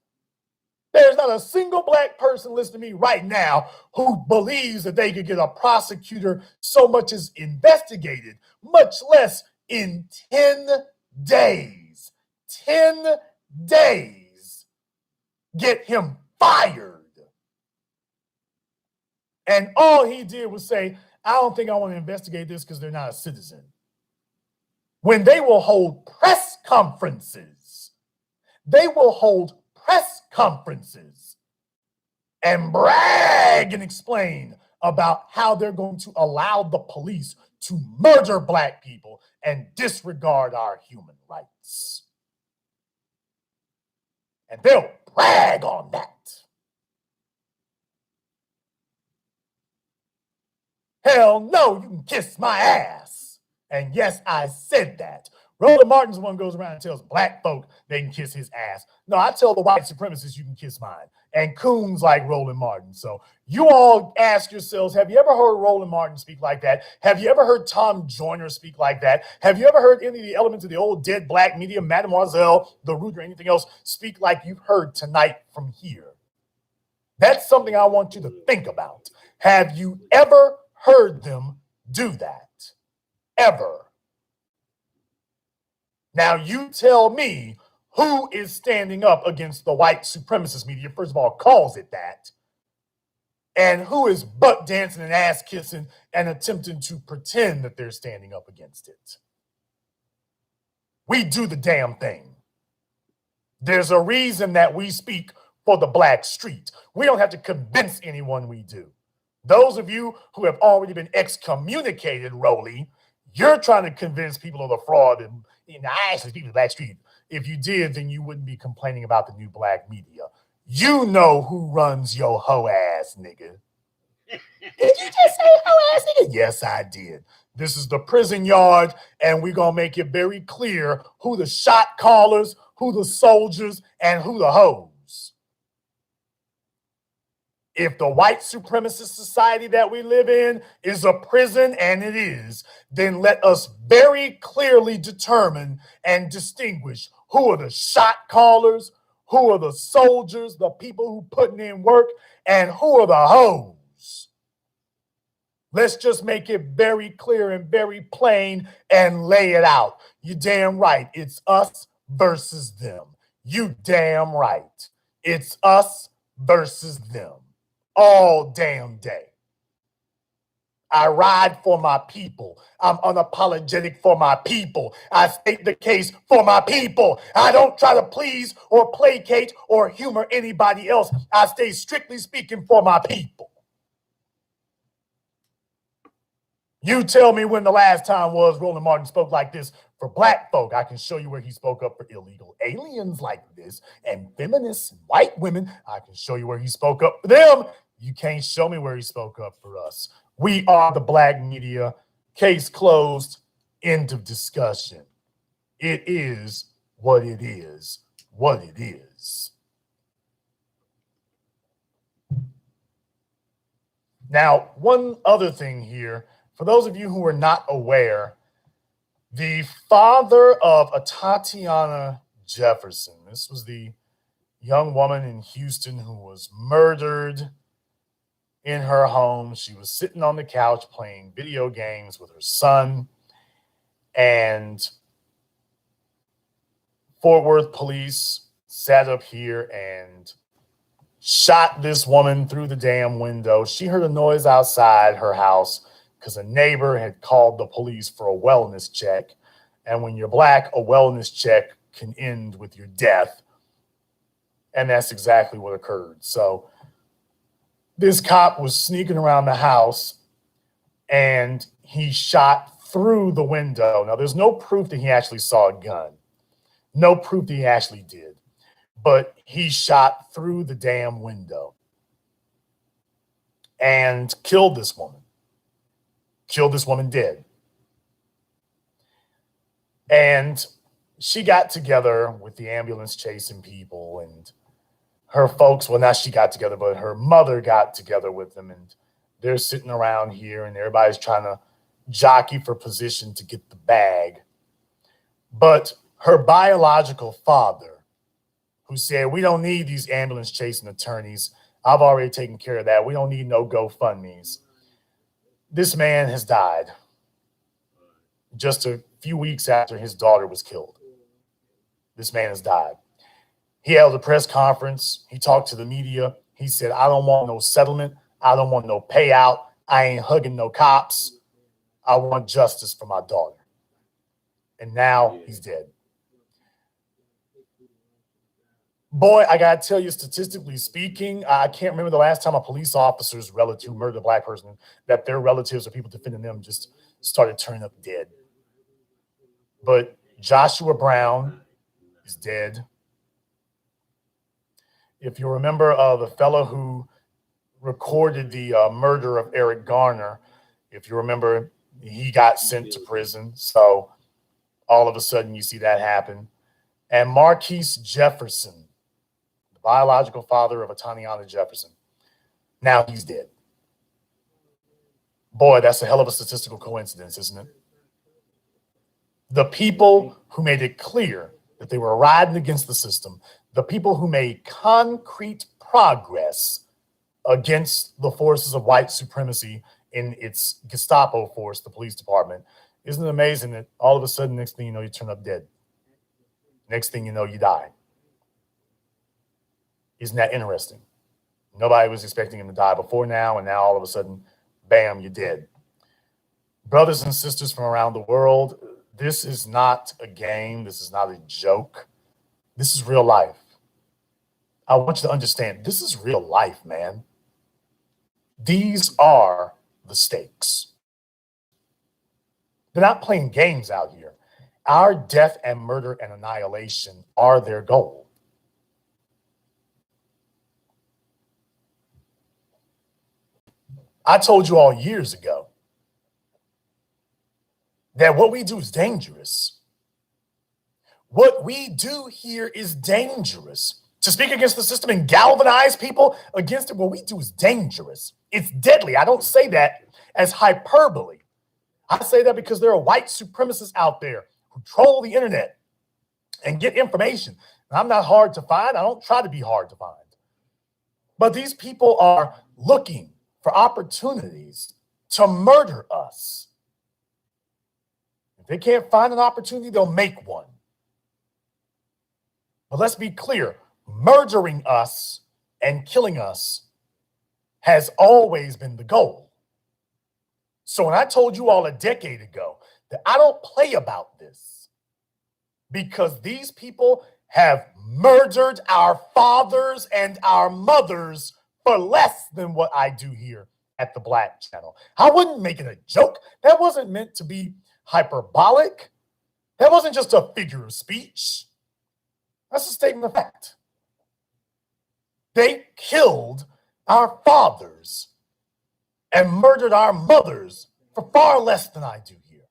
There's not a single black person listening to me right now who believes that they could get a prosecutor so much as investigated, much less in 10 days. 10 days. Get him fired. And all he did was say, I don't think I want to investigate this because they're not a citizen. When they will hold press conferences, and brag and explain about how they're going to allow the police to murder black people and disregard our human rights. And they'll brag on that. Hell no, you can kiss my ass. And yes, I said that. Roland Martin's one goes around and tells black folk they can kiss his ass. No, I tell the white supremacists you can kiss mine. And coons like Roland Martin. So you all ask yourselves, have you ever heard Roland Martin speak like that? Have you ever heard Tom Joyner speak like that? Have you ever heard any of the elements of the old dead black media, Mademoiselle, The Root, or anything else speak like you've heard tonight from here? That's something I want you to think about. Have you ever heard them do that? Ever? Now you tell me who is standing up against the white supremacist media, first of all, calls it that, and who is butt dancing and ass kissing and attempting to pretend that they're standing up against it. We do the damn thing. There's a reason that we speak for the black street. We don't have to convince anyone we do. Those of you who have already been excommunicated, Rolly, you're trying to convince people of the fraud and I actually speak to the black street. If you did, then you wouldn't be complaining about the new black media. You know who runs your hoe ass nigga. Did you just say hoe ass nigga? Yes, I did. This is the prison yard, and we're going to make it very clear who the shot callers, who the soldiers, and who the hoes. If the white supremacist society that we live in is a prison, and it is, then let us very clearly determine and distinguish who are the shot callers, who are the soldiers, the people who putting in work, and who are the hoes. Let's just make it very clear and very plain and lay it out. You're damn right. It's us versus them. You damn right. It's us versus them. All damn day. I ride for my people. I'm unapologetic for my people. I state the case for my people. I don't try to please or placate or humor anybody else. I stay strictly speaking for my people. You tell me when the last time was Roland Martin spoke like this for black folk. I can show you where he spoke up for illegal aliens like this and feminists and white women. I can show you where he spoke up for them. You can't show me where he spoke up for us. We are the black media. Case closed. End of discussion. It is what it is. What it is. Now, one other thing here. For those of you who are not aware, the father of Atatiana Jefferson, this was the young woman in Houston who was murdered in her home. She was sitting on the couch playing video games with her son, and Fort Worth police sat up here and shot this woman through the damn window. She heard a noise outside her house because a neighbor had called the police for a wellness check. And when you're black, a wellness check can end with your death. And that's exactly what occurred. So this cop was sneaking around the house and he shot through the window. Now, there's no proof that he actually saw a gun. No proof that he actually did. But he shot through the damn window and killed this woman. Killed this woman dead. And she got together with the ambulance chasing people, and her folks, well, not she got together, but her mother got together with them, and they're sitting around here and everybody's trying to jockey for position to get the bag. But her biological father who said, we don't need these ambulance chasing attorneys. I've already taken care of that. We don't need no GoFundMes. This man has died just a few weeks after his daughter was killed. This man has died. He held a press conference. He talked to the media. He said, I don't want no settlement. I don't want no payout. I ain't hugging no cops. I want justice for my daughter. And now he's dead. Boy, I got to tell you, statistically speaking, I can't remember the last time a police officer's relative murdered a black person, that their relatives or people defending them just started turning up dead. But Joshua Brown is dead. If you remember the fellow who recorded the murder of Eric Garner, if you remember, he got sent to prison. So all of a sudden you see that happen. And Marquise Jefferson, the biological father of Atatiana Jefferson, now he's dead. Boy, that's a hell of a statistical coincidence, isn't it? The people who made it clear that they were riding against the system, the people who made concrete progress against the forces of white supremacy in its Gestapo force, the police department. Isn't it amazing that all of a sudden, next thing you know, you turn up dead? Next thing you know, you die. Isn't that interesting? Nobody was expecting him to die before now, and now all of a sudden, bam, you're dead. Brothers and sisters from around the world, this is not a game. This is not a joke. This is real life. I want you to understand, this is real life, man. These are the stakes. They're not playing games out here. Our death and murder and annihilation are their goal. I told you all years ago that what we do is dangerous. What we do here is dangerous. To speak against the system and galvanize people against it, what we do is dangerous. It's deadly. I don't say that as hyperbole. I say that because there are white supremacists out there who troll the internet and get information. And I'm not hard to find. I don't try to be hard to find. But these people are looking for opportunities to murder us. If they can't find an opportunity, they'll make one. But let's be clear. Murdering us and killing us has always been the goal. So when I told you all a decade ago that I don't play about this because these people have murdered our fathers and our mothers for less than what I do here at the Black Channel. I wouldn't make it a joke. That wasn't meant to be hyperbolic. That wasn't just a figure of speech. That's a statement of fact. They killed our fathers and murdered our mothers for far less than I do here.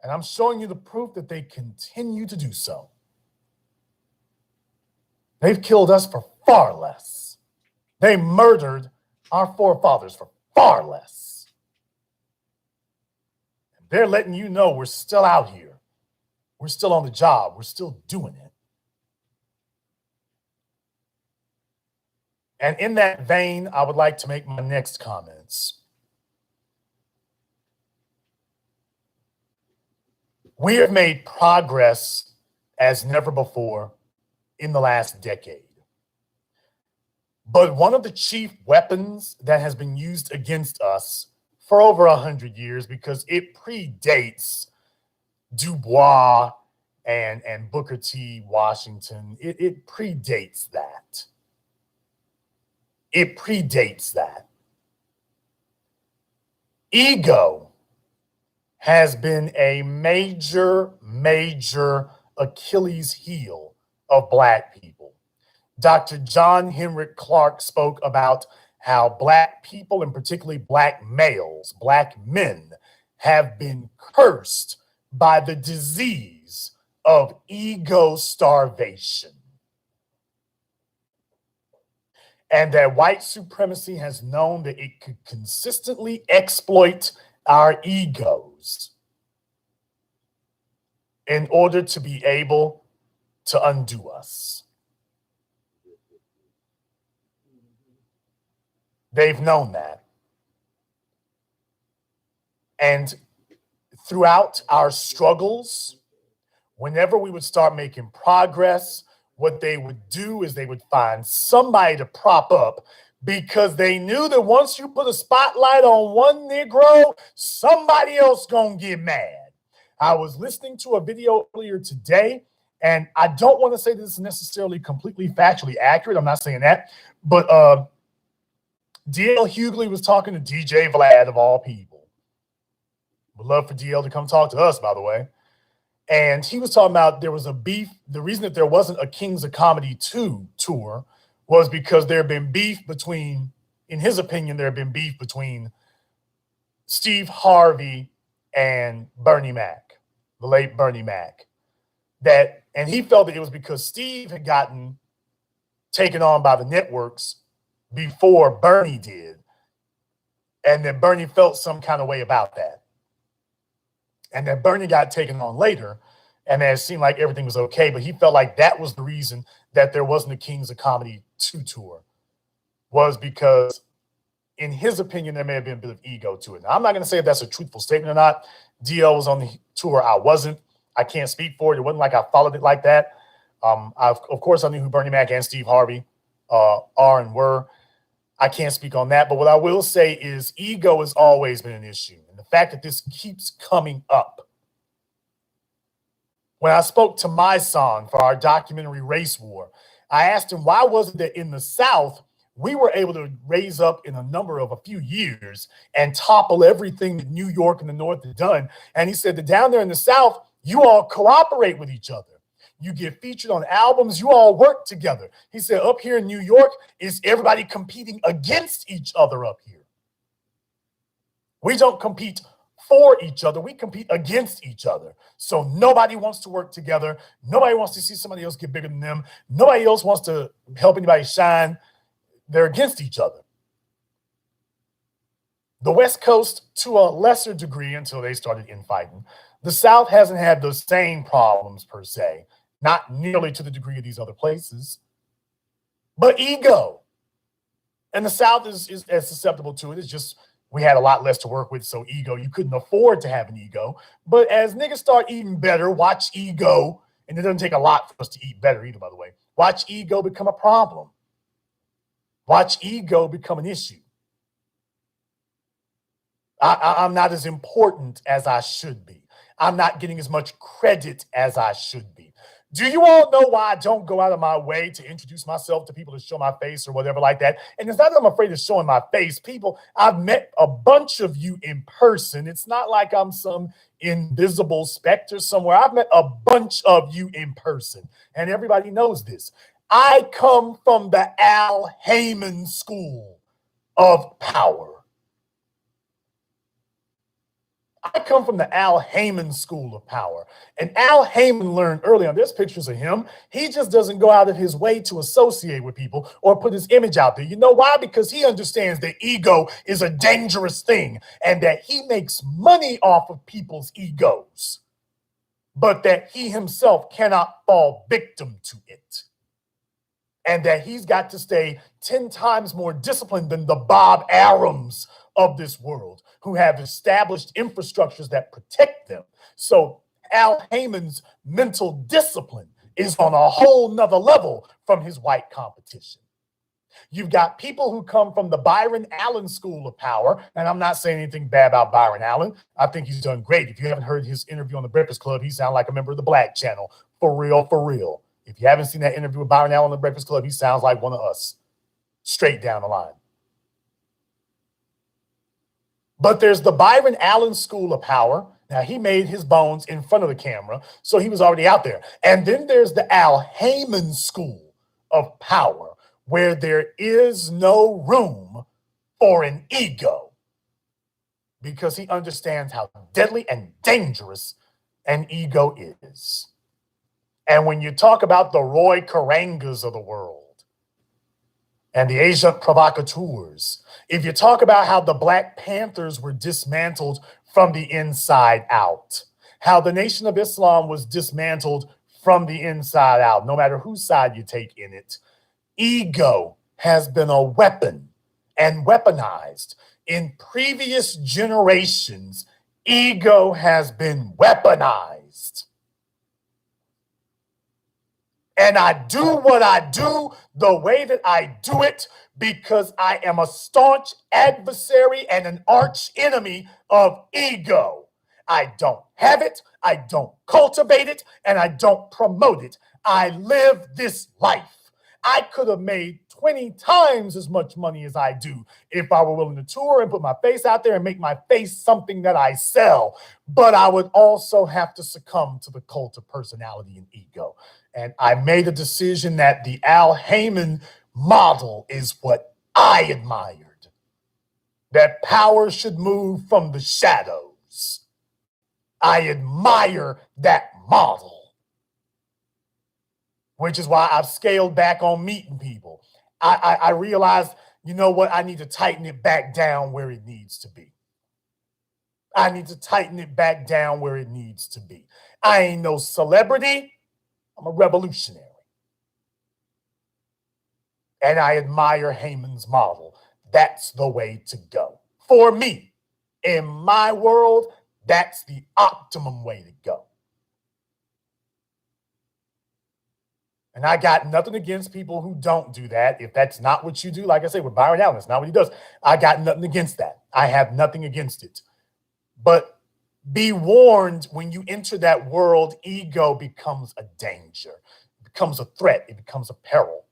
And I'm showing you the proof that they continue to do so. They've killed us for far less. They murdered our forefathers for far less. And they're letting you know we're still out here. We're still on the job. We're still doing it. And in that vein, I would like to make my next comments. We have made progress as never before in the last decade. But one of the chief weapons that has been used against us for over 100 years, because it predates Du Bois and Booker T. Washington, it predates that. It predates that. Ego has been a major Achilles heel of Black people. Dr. John Henrik Clarke spoke about how Black people, and particularly Black males, Black men, have been cursed by the disease of ego starvation. And that white supremacy has known that it could consistently exploit our egos in order to be able to undo us. They've known that. And throughout our struggles, whenever we would start making progress, what they would do is they would find somebody to prop up because they knew that once you put a spotlight on one Negro, somebody else gonna get mad. I was listening to a video earlier today, and I don't want to say this is necessarily completely factually accurate. I'm not saying that, but DL Hughley was talking to DJ Vlad of all people. Would love for DL to come talk to us, by the way. And he was talking about there was a beef. The reason that there wasn't a Kings of Comedy 2 tour was because there had been beef between, in his opinion, there had been beef between Steve Harvey and Bernie Mac, the late Bernie Mac. And he felt that it was because Steve had gotten taken on by the networks before Bernie did, and that Bernie felt some kind of way about that. And then Bernie got taken on later, and it seemed like everything was okay, but he felt like that was the reason that there wasn't a Kings of Comedy 2 tour, was because, in his opinion, there may have been a bit of ego to it. Now, I'm not going to say if that's a truthful statement or not. DL was on the tour. I wasn't. I can't speak for it. It wasn't like I followed it like that. Of course, I knew who Bernie Mac and Steve Harvey are and were. I can't speak on that. But what I will say is ego has always been an issue. And the fact that this keeps coming up. When I spoke to my son for our documentary Race War, I asked him, why was it that in the South, we were able to raise up in a few years and topple everything that New York and the North had done? And he said that down there in the South, you all cooperate with each other. You get featured on albums. You all work together. He said up here in New York, is everybody competing against each other up here. We don't compete for each other. We compete against each other. So nobody wants to work together. Nobody wants to see somebody else get bigger than them. Nobody else wants to help anybody shine. They're against each other. The West Coast, to a lesser degree, until they started infighting, the South hasn't had those same problems per se, not nearly to the degree of these other places, but ego. And the South is as susceptible to it. It's just we had a lot less to work with, so ego, you couldn't afford to have an ego. But as niggas start eating better, watch ego, and it doesn't take a lot for us to eat better either, by the way. Watch ego become a problem. Watch ego become an issue. I'm not as important as I should be. I'm not getting as much credit as I should be. Do you all know why I don't go out of my way to introduce myself to people, to show my face or whatever like that? And it's not that I'm afraid of showing my face. People, I've met a bunch of you in person. It's not like I'm some invisible specter somewhere. I've met a bunch of you in person, and everybody knows this. I come from the Al Heyman school of power. I come from the Al Heyman school of power. And Al Heyman learned early on, there's pictures of him. He just doesn't go out of his way to associate with people or put his image out there. You know why? Because he understands that ego is a dangerous thing and that he makes money off of people's egos, but that he himself cannot fall victim to it. And that he's got to stay 10 times more disciplined than the Bob Arums of this world, who have established infrastructures that protect them. So Al Heyman's mental discipline is on a whole nother level from his white competition. You've got people who come from the Byron Allen school of power, and I'm not saying anything bad about Byron Allen. I think he's done great. If you haven't heard his interview on The Breakfast Club, he sounds like a member of the Black Channel. For real, for real. If you haven't seen that interview with Byron Allen on The Breakfast Club, he sounds like one of us, straight down the line. But there's the Byron Allen school of power. Now, he made his bones in front of the camera, so he was already out there. And then there's the Al Heyman school of power, where there is no room for an ego, because he understands how deadly and dangerous an ego is. And when you talk about the Roy Karangas of the world and the agent provocateurs, if you talk about how the Black Panthers were dismantled from the inside out, how the Nation of Islam was dismantled from the inside out, no matter whose side you take in it. Ego has been a weapon and weaponized. In previous generations, ego has been weaponized. And I do what I do the way that I do it because I am a staunch adversary and an arch enemy of ego. I don't have it, I don't cultivate it, and I don't promote it. I live this life. I could have made 20 times as much money as I do if I were willing to tour and put my face out there and make my face something that I sell. But I would also have to succumb to the cult of personality and ego. And I made a decision that the Al Heyman model is what I admired. That power should move from the shadows. I admire that model, which is why I've scaled back on meeting people. I realized, you know what? I need to tighten it back down where it needs to be. I need to tighten it back down where it needs to be. I ain't no celebrity. I'm a revolutionary. And I admire Heyman's model. That's the way to go. For me, in my world, that's the optimum way to go. And I got nothing against people who don't do that. If that's not what you do, like I say, with Byron Allen, that's not what he does. I got nothing against that. I have nothing against it. But be warned, when you enter that world, ego becomes a danger. It becomes a threat. It becomes a peril.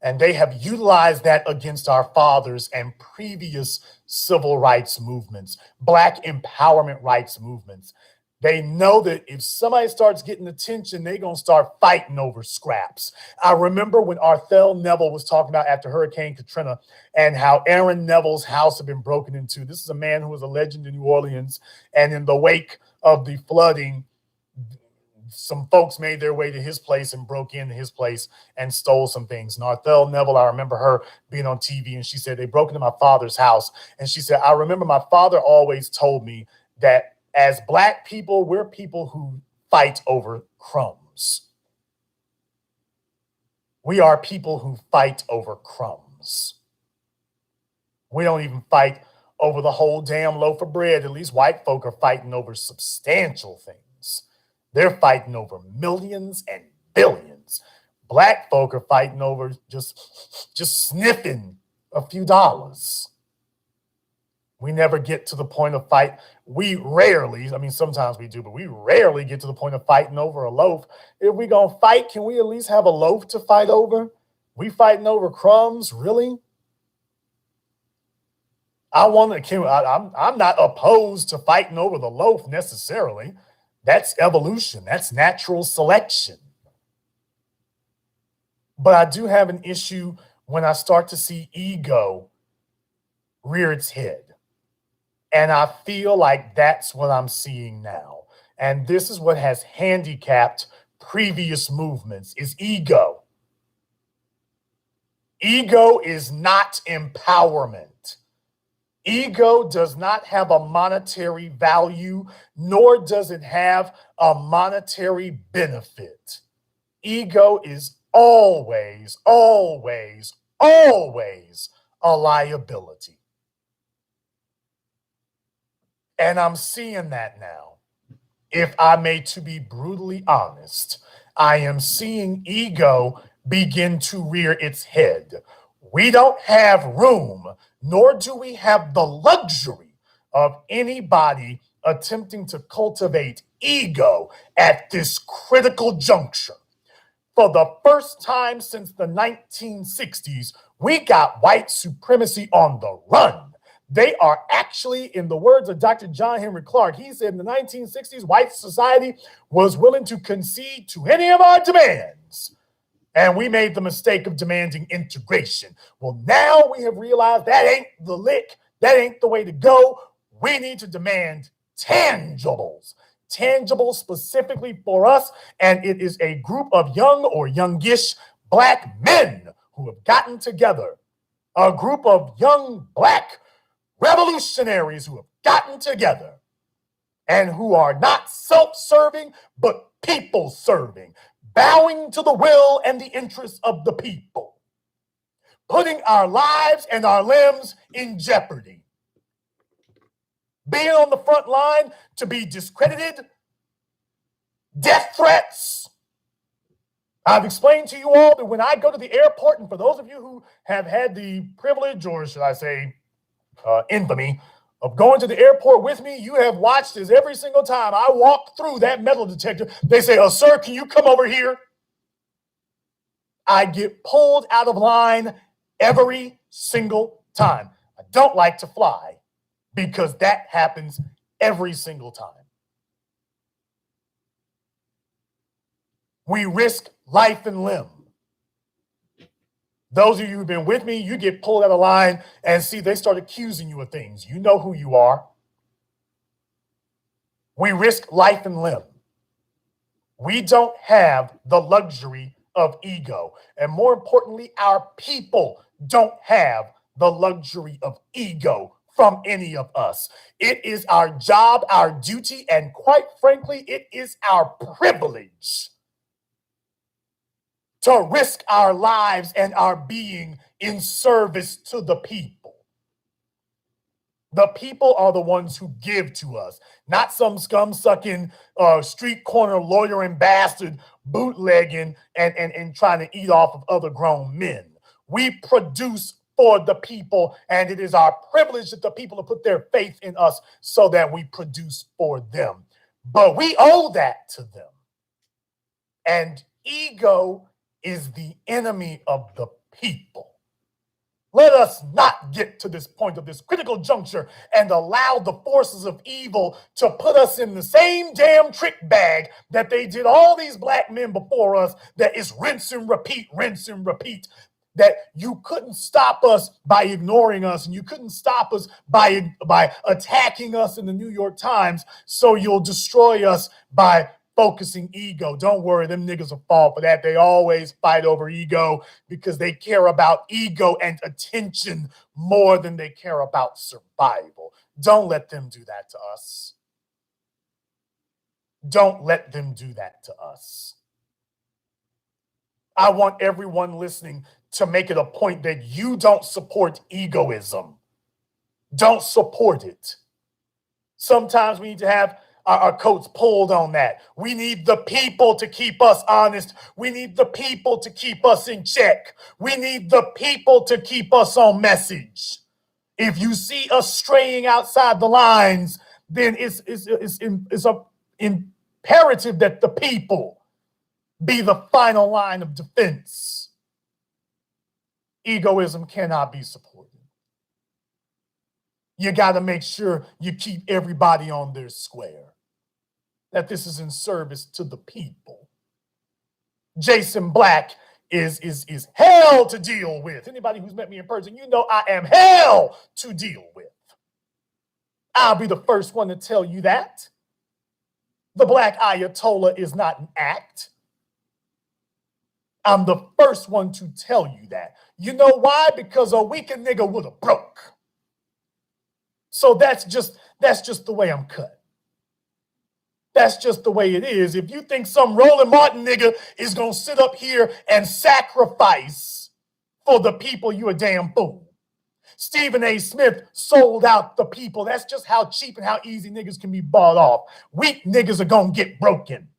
And they have utilized that against our fathers and previous civil rights movements, Black empowerment rights movements. They know that if somebody starts getting attention, they're going to start fighting over scraps. I remember when Arthel Neville was talking about after Hurricane Katrina and how Aaron Neville's house had been broken into. This is a man who was a legend in New Orleans. And in the wake of the flooding, some folks made their way to his place and broke into his place and stole some things. And Arthel Neville, I remember her being on TV, and she said, they broke into my father's house. And she said, I remember my father always told me that as Black people, we're people who fight over crumbs. We are people who fight over crumbs. We don't even fight over the whole damn loaf of bread. At least white folk are fighting over substantial things. They're fighting over millions and billions. Black folk are fighting over just sniffing a few dollars. We never get to the point of fight. We rarely, I mean, sometimes we do, but we rarely get to the point of fighting over a loaf. If we're going to fight, can we at least have a loaf to fight over? We fighting over crumbs, really? I'm not opposed to fighting over the loaf necessarily. That's evolution. That's natural selection. But I do have an issue when I start to see ego rear its head. And I feel like that's what I'm seeing now. And this is what has handicapped previous movements, is ego. Ego is not empowerment. Ego does not have a monetary value, nor does it have a monetary benefit. Ego is always, always, always a liability. And I'm seeing that now. If I may to be brutally honest, I am seeing ego begin to rear its head. We don't have room, nor do we have the luxury of anybody attempting to cultivate ego at this critical juncture. For the first time since the 1960s, we got white supremacy on the run. They are actually, in the words of Dr. John Henry Clark, he said in the 1960s, white society was willing to concede to any of our demands. And we made the mistake of demanding integration. Well, now we have realized that ain't the lick. That ain't the way to go. We need to demand tangibles. Tangibles specifically for us. And it is a group of young or youngish Black men who have gotten together. A group of young Black revolutionaries who have gotten together and who are not self-serving, but people serving, bowing to the will and the interests of the people, putting our lives and our limbs in jeopardy, being on the front line to be discredited, death threats. I've explained to you all that when I go to the airport, and for those of you who have had the privilege, or should I say infamy, of going to the airport with me, you have watched as every single time I walk through that metal detector, they say, "Oh, sir, can you come over here?" I get pulled out of line every single time. I don't like to fly because that happens every single time. We risk life and limb. Those of you who've been with me, you get pulled out of line and see, they start accusing you of things. You know who you are. We risk life and limb. We don't have the luxury of ego. And more importantly, our people don't have the luxury of ego from any of us. It is our job, our duty, and quite frankly, it is our privilege to risk our lives and our being in service to the people. The people are the ones who give to us, not some scum-sucking, street corner lawyering bastard bootlegging and trying to eat off of other grown men. We produce for the people, and it is our privilege that the people have put their faith in us so that we produce for them. But we owe that to them. And ego is the enemy of the people. Let us not get to this point of this critical juncture and allow the forces of evil to put us in the same damn trick bag that they did all these black men before us, that is rinse and repeat, that you couldn't stop us by ignoring us, and you couldn't stop us by attacking us in the New York Times, so you'll destroy us by focusing ego. Don't worry, them niggas will fall for that. They always fight over ego because they care about ego and attention more than they care about survival. Don't let them do that to us. Don't let them do that to us. I want everyone listening to make it a point that you don't support egoism. Don't support it. Sometimes we need to have our coats pulled on that. We need the people to keep us honest. We need the people to keep us in check. We need the people to keep us on message. If you see us straying outside the lines, then it's imperative that the people be the final line of defense. Egoism cannot be supported. You got to make sure you keep everybody on their square, that this is in service to the people. Jason Black is hell to deal with. Anybody who's met me in person, you know I am hell to deal with. I'll be the first one to tell you that. The Black Ayatollah is not an act. I'm the first one to tell you that. You know why? Because a weakened nigga would have broke. So that's just the way I'm cut. That's just the way it is. If you think some Roland Martin nigga is going to sit up here and sacrifice for the people, you a damn fool. Stephen A. Smith sold out the people. That's just how cheap and how easy niggas can be bought off. Weak niggas are going to get broken.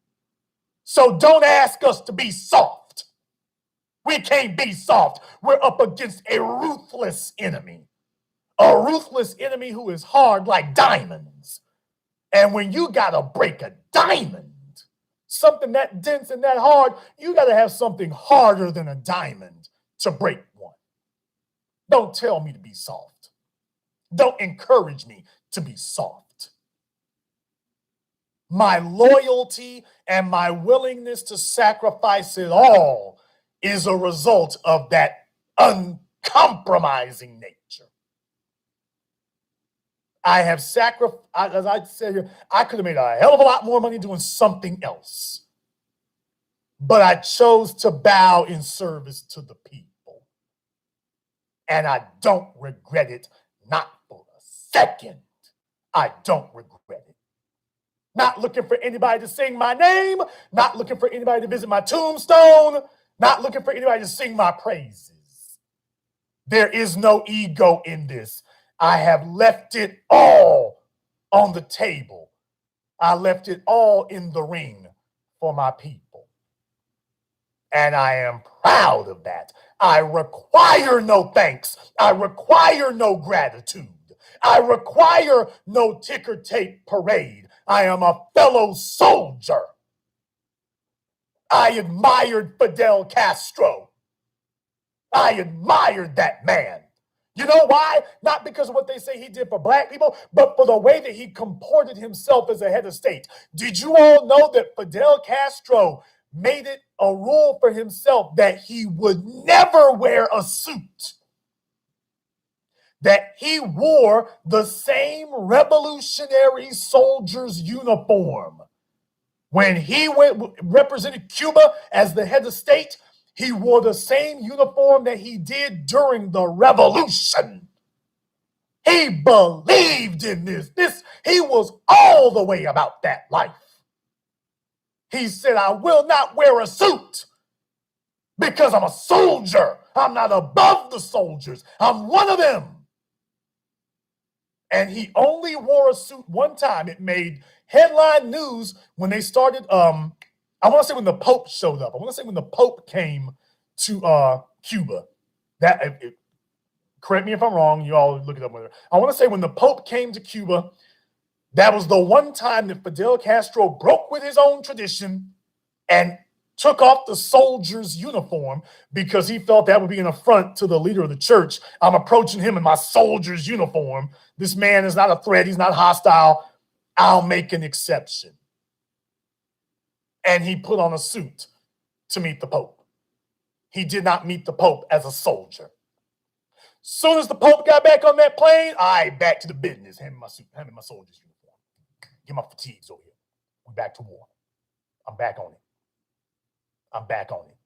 So don't ask us to be soft. We can't be soft. We're up against a ruthless enemy. A ruthless enemy who is hard like diamonds. And when you got to break a diamond, something that dense and that hard, you got to have something harder than a diamond to break one. Don't tell me to be soft. Don't encourage me to be soft. My loyalty and my willingness to sacrifice it all is a result of that uncompromising nature. I have sacrificed, as I said here, I could have made a hell of a lot more money doing something else. But I chose to bow in service to the people. And I don't regret it, not for a second. I don't regret it. Not looking for anybody to sing my name, not looking for anybody to visit my tombstone, not looking for anybody to sing my praises. There is no ego in this. I have left it all on the table. I left it all in the ring for my people. And I am proud of that. I require no thanks. I require no gratitude. I require no ticker tape parade. I am a fellow soldier. I admired Fidel Castro. I admired that man. You know why? Not because of what they say he did for black people, but for the way that he comported himself as a head of state. Did you all know that Fidel Castro made it a rule for himself that he would never wear a suit? That he wore the same revolutionary soldier's uniform. When he represented Cuba as the head of state, he wore the same uniform that he did during the revolution. He believed in this. He was all the way about that life. He said, I will not wear a suit because I'm a soldier. I'm not above the soldiers. I'm one of them. And he only wore a suit one time. It made headline news when they started, I want to say when the Pope showed up. I want to say when the Pope came to Cuba. Correct me if I'm wrong. You all look it up. I want to say when the Pope came to Cuba, that was the one time that Fidel Castro broke with his own tradition and took off the soldier's uniform because he felt that would be an affront to the leader of the church. I'm approaching him in my soldier's uniform. This man is not a threat. He's not hostile. I'll make an exception. And he put on a suit to meet the Pope. He did not meet the Pope as a soldier. Soon as the Pope got back on that plane, back to the business. Hand me my suit, hand me my soldier's uniform. Get my fatigues over here. We're back to war. I'm back on it. I'm back on it.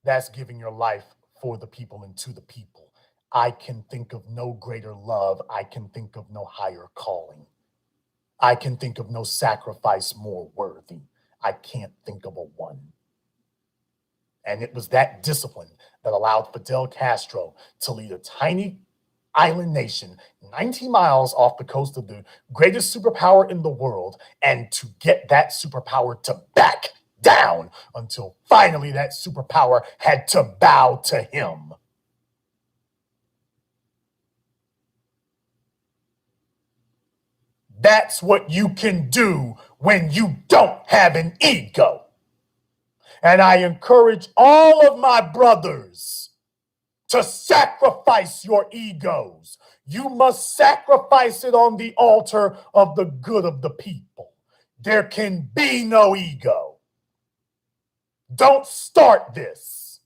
That's giving your life for the people and to the people. I can think of no greater love. I can think of no higher calling. I can think of no sacrifice more worthy. I can't think of a one. And it was that discipline that allowed Fidel Castro to lead a tiny island nation 90 miles off the coast of the greatest superpower in the world, and to get that superpower to back down until finally that superpower had to bow to him. That's what you can do when you don't have an ego. And I encourage all of my brothers to sacrifice your egos. You must sacrifice it on the altar of the good of the people. There can be no ego. Don't start this.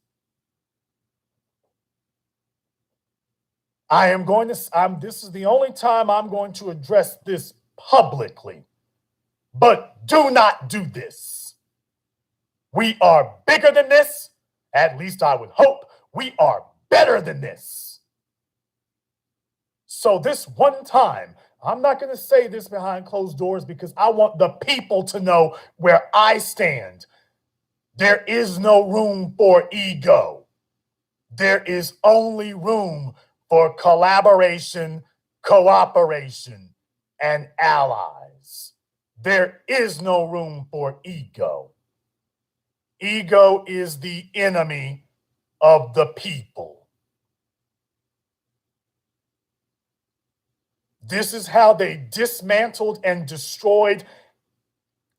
This is the only time I'm going to address this publicly. But do not do this. We are bigger than this. At least I would hope. We are better than this. So this one time, I'm not going to say this behind closed doors because I want the people to know where I stand. There is no room for ego. There is only room for collaboration, cooperation, and allies. There is no room for ego. Ego is the enemy of the people. This is how they dismantled and destroyed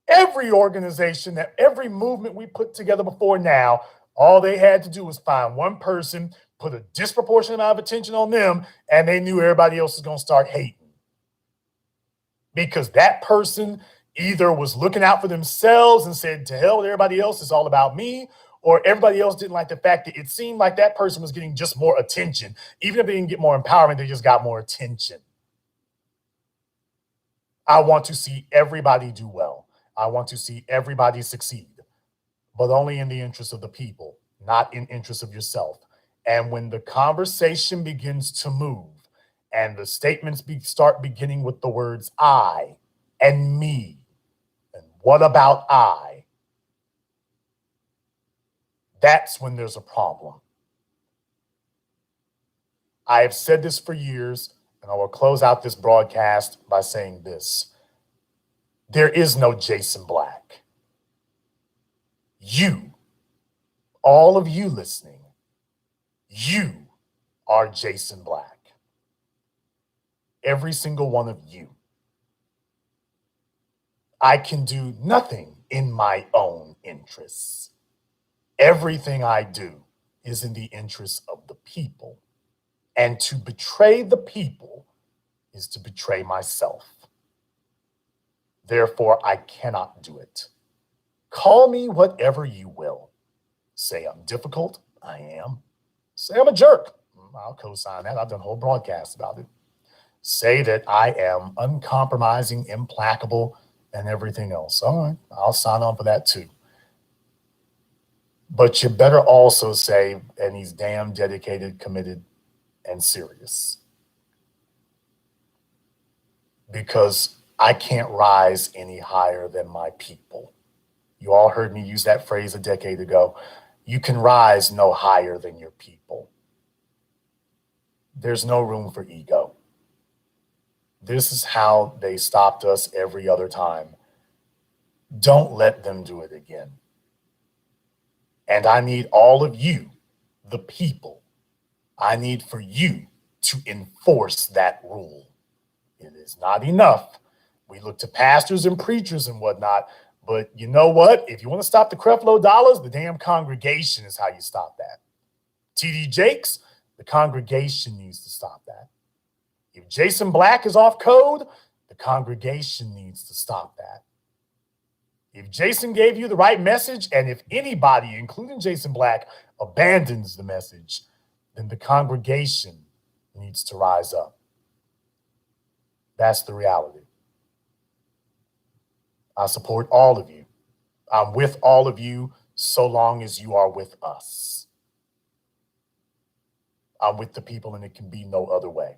every organization, that every movement we put together before now. All they had to do was find one person, put a disproportionate amount of attention on them, and they knew everybody else was going to start hating. Because that person either was looking out for themselves and said, to hell with everybody else, it's all about me, or everybody else didn't like the fact that it seemed like that person was getting just more attention. Even if they didn't get more empowerment, they just got more attention. I want to see everybody do well. I want to see everybody succeed, but only in the interest of the people, not in interest of yourself. And when the conversation begins to move and the statements start beginning with the words I and me and what about I, that's when there's a problem. I have said this for years, and I will close out this broadcast by saying this. There is no Jason Black. You, all of you listening, you are Jason Black. Every single one of you. I can do nothing in my own interests. Everything I do is in the interests of the people. And to betray the people is to betray myself. Therefore, I cannot do it. Call me whatever you will. Say I'm difficult, I am. Say I'm a jerk, I'll co-sign that. I've done whole broadcasts about it. Say that I am uncompromising, implacable, and everything else. All right, I'll sign on for that too. But you better also say, and he's damn dedicated, committed, and serious. Because I can't rise any higher than my people. You all heard me use that phrase a decade ago. You can rise no higher than your people. There's no room for ego. This is how they stopped us every other time. Don't let them do it again. And I need all of you, the people, I need for you to enforce that rule. It is not enough. We look to pastors and preachers and whatnot, but you know what? If you want to stop the Creflo Dollars, the damn congregation is how you stop that. T.D. Jakes, the congregation needs to stop that. If Jason Black is off code, the congregation needs to stop that. If Jason gave you the right message, and if anybody, including Jason Black, abandons the message, then the congregation needs to rise up. That's the reality. I support all of you. I'm with all of you so long as you are with us. I'm with the people, and it can be no other way.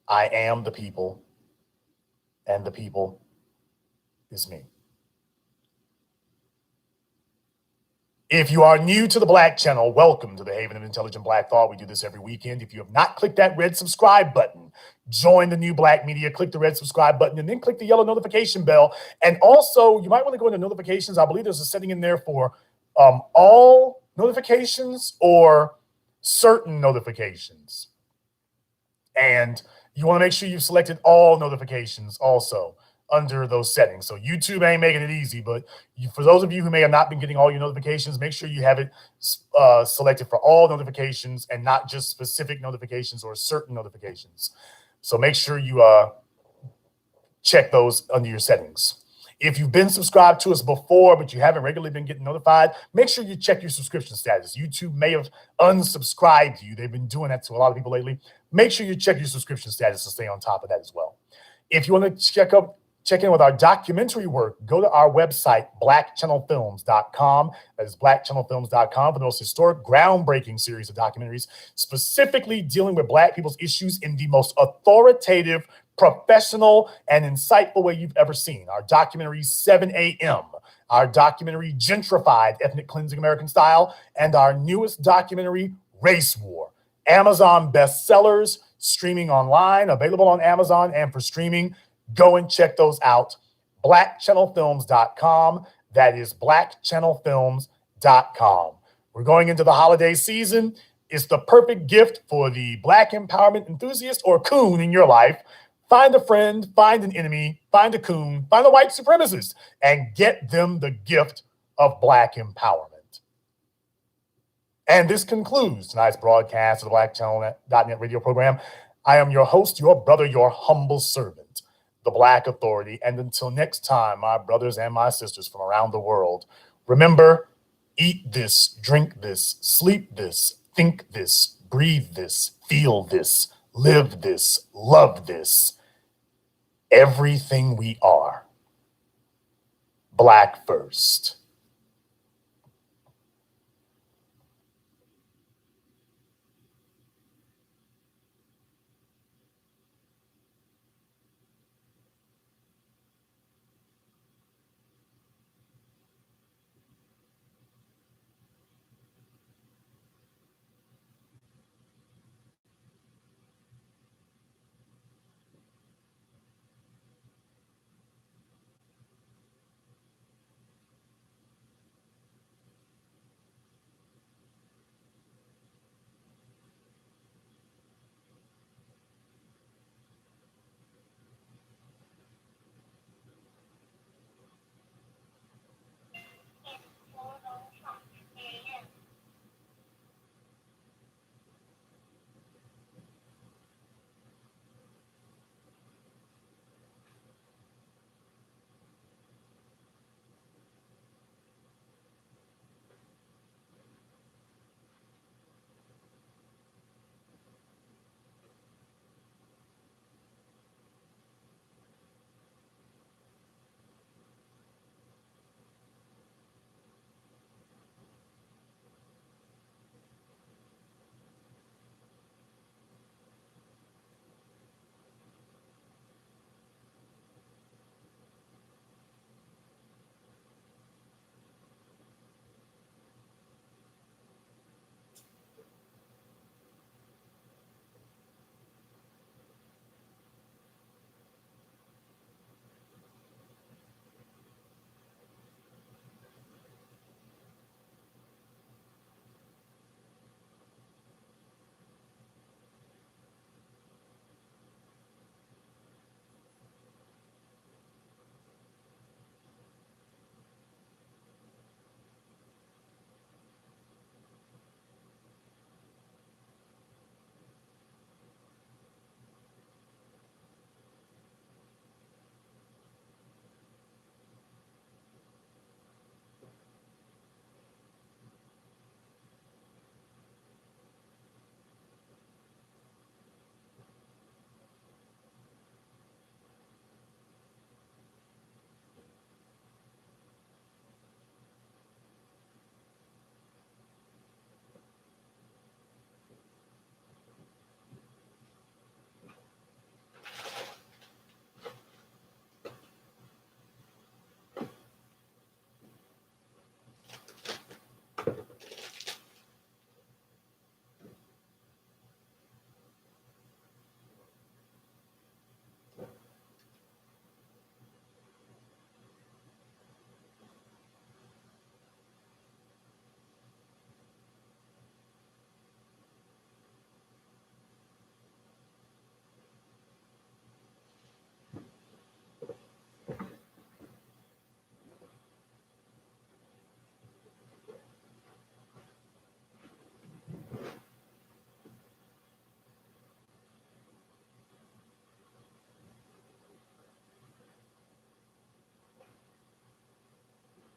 I am the people, and the people is me. If you are new to the Black Channel, welcome to the Haven of Intelligent Black Thought. We do this every weekend. If you have not clicked that red subscribe button, join the new Black Media, click the red subscribe button, and then click the yellow notification bell. And also, you might want to go into notifications. I believe there's a setting in there for all notifications or certain notifications. And you want to make sure you've selected all notifications also under those settings. So YouTube ain't making it easy, but for those of you who may have not been getting all your notifications, make sure you have it selected for all notifications and not just specific notifications or certain notifications. So make sure you check those under your settings. If you've been subscribed to us before, but you haven't regularly been getting notified, make sure you check your subscription status. YouTube may have unsubscribed you. They've been doing that to a lot of people lately. Make sure you check your subscription status to stay on top of that as well. If you want to check in with our documentary work, go to our website, blackchannelfilms.com. That is blackchannelfilms.com for the most historic, groundbreaking series of documentaries, specifically dealing with Black people's issues in the most authoritative, professional, and insightful way you've ever seen. Our documentary, 7 a.m., our documentary, Gentrified, Ethnic Cleansing American Style, and our newest documentary, Race War. Amazon bestsellers, streaming online, available on Amazon and for streaming. Go and check those out. blackchannelfilms.com. That is blackchannelfilms.com. We're going into the holiday season. It's the perfect gift for the Black empowerment enthusiast or coon in your life. Find a friend, find an enemy, find a coon, find a white supremacist, and get them the gift of Black empowerment. And this concludes tonight's broadcast of the BlackChannel.net radio program. I am your host, your brother, your humble servant, the Black Authority. And until next time, my brothers and my sisters from around the world, remember, eat this, drink this, sleep this, think this, breathe this, feel this, live this, love this. Everything we are, Black first.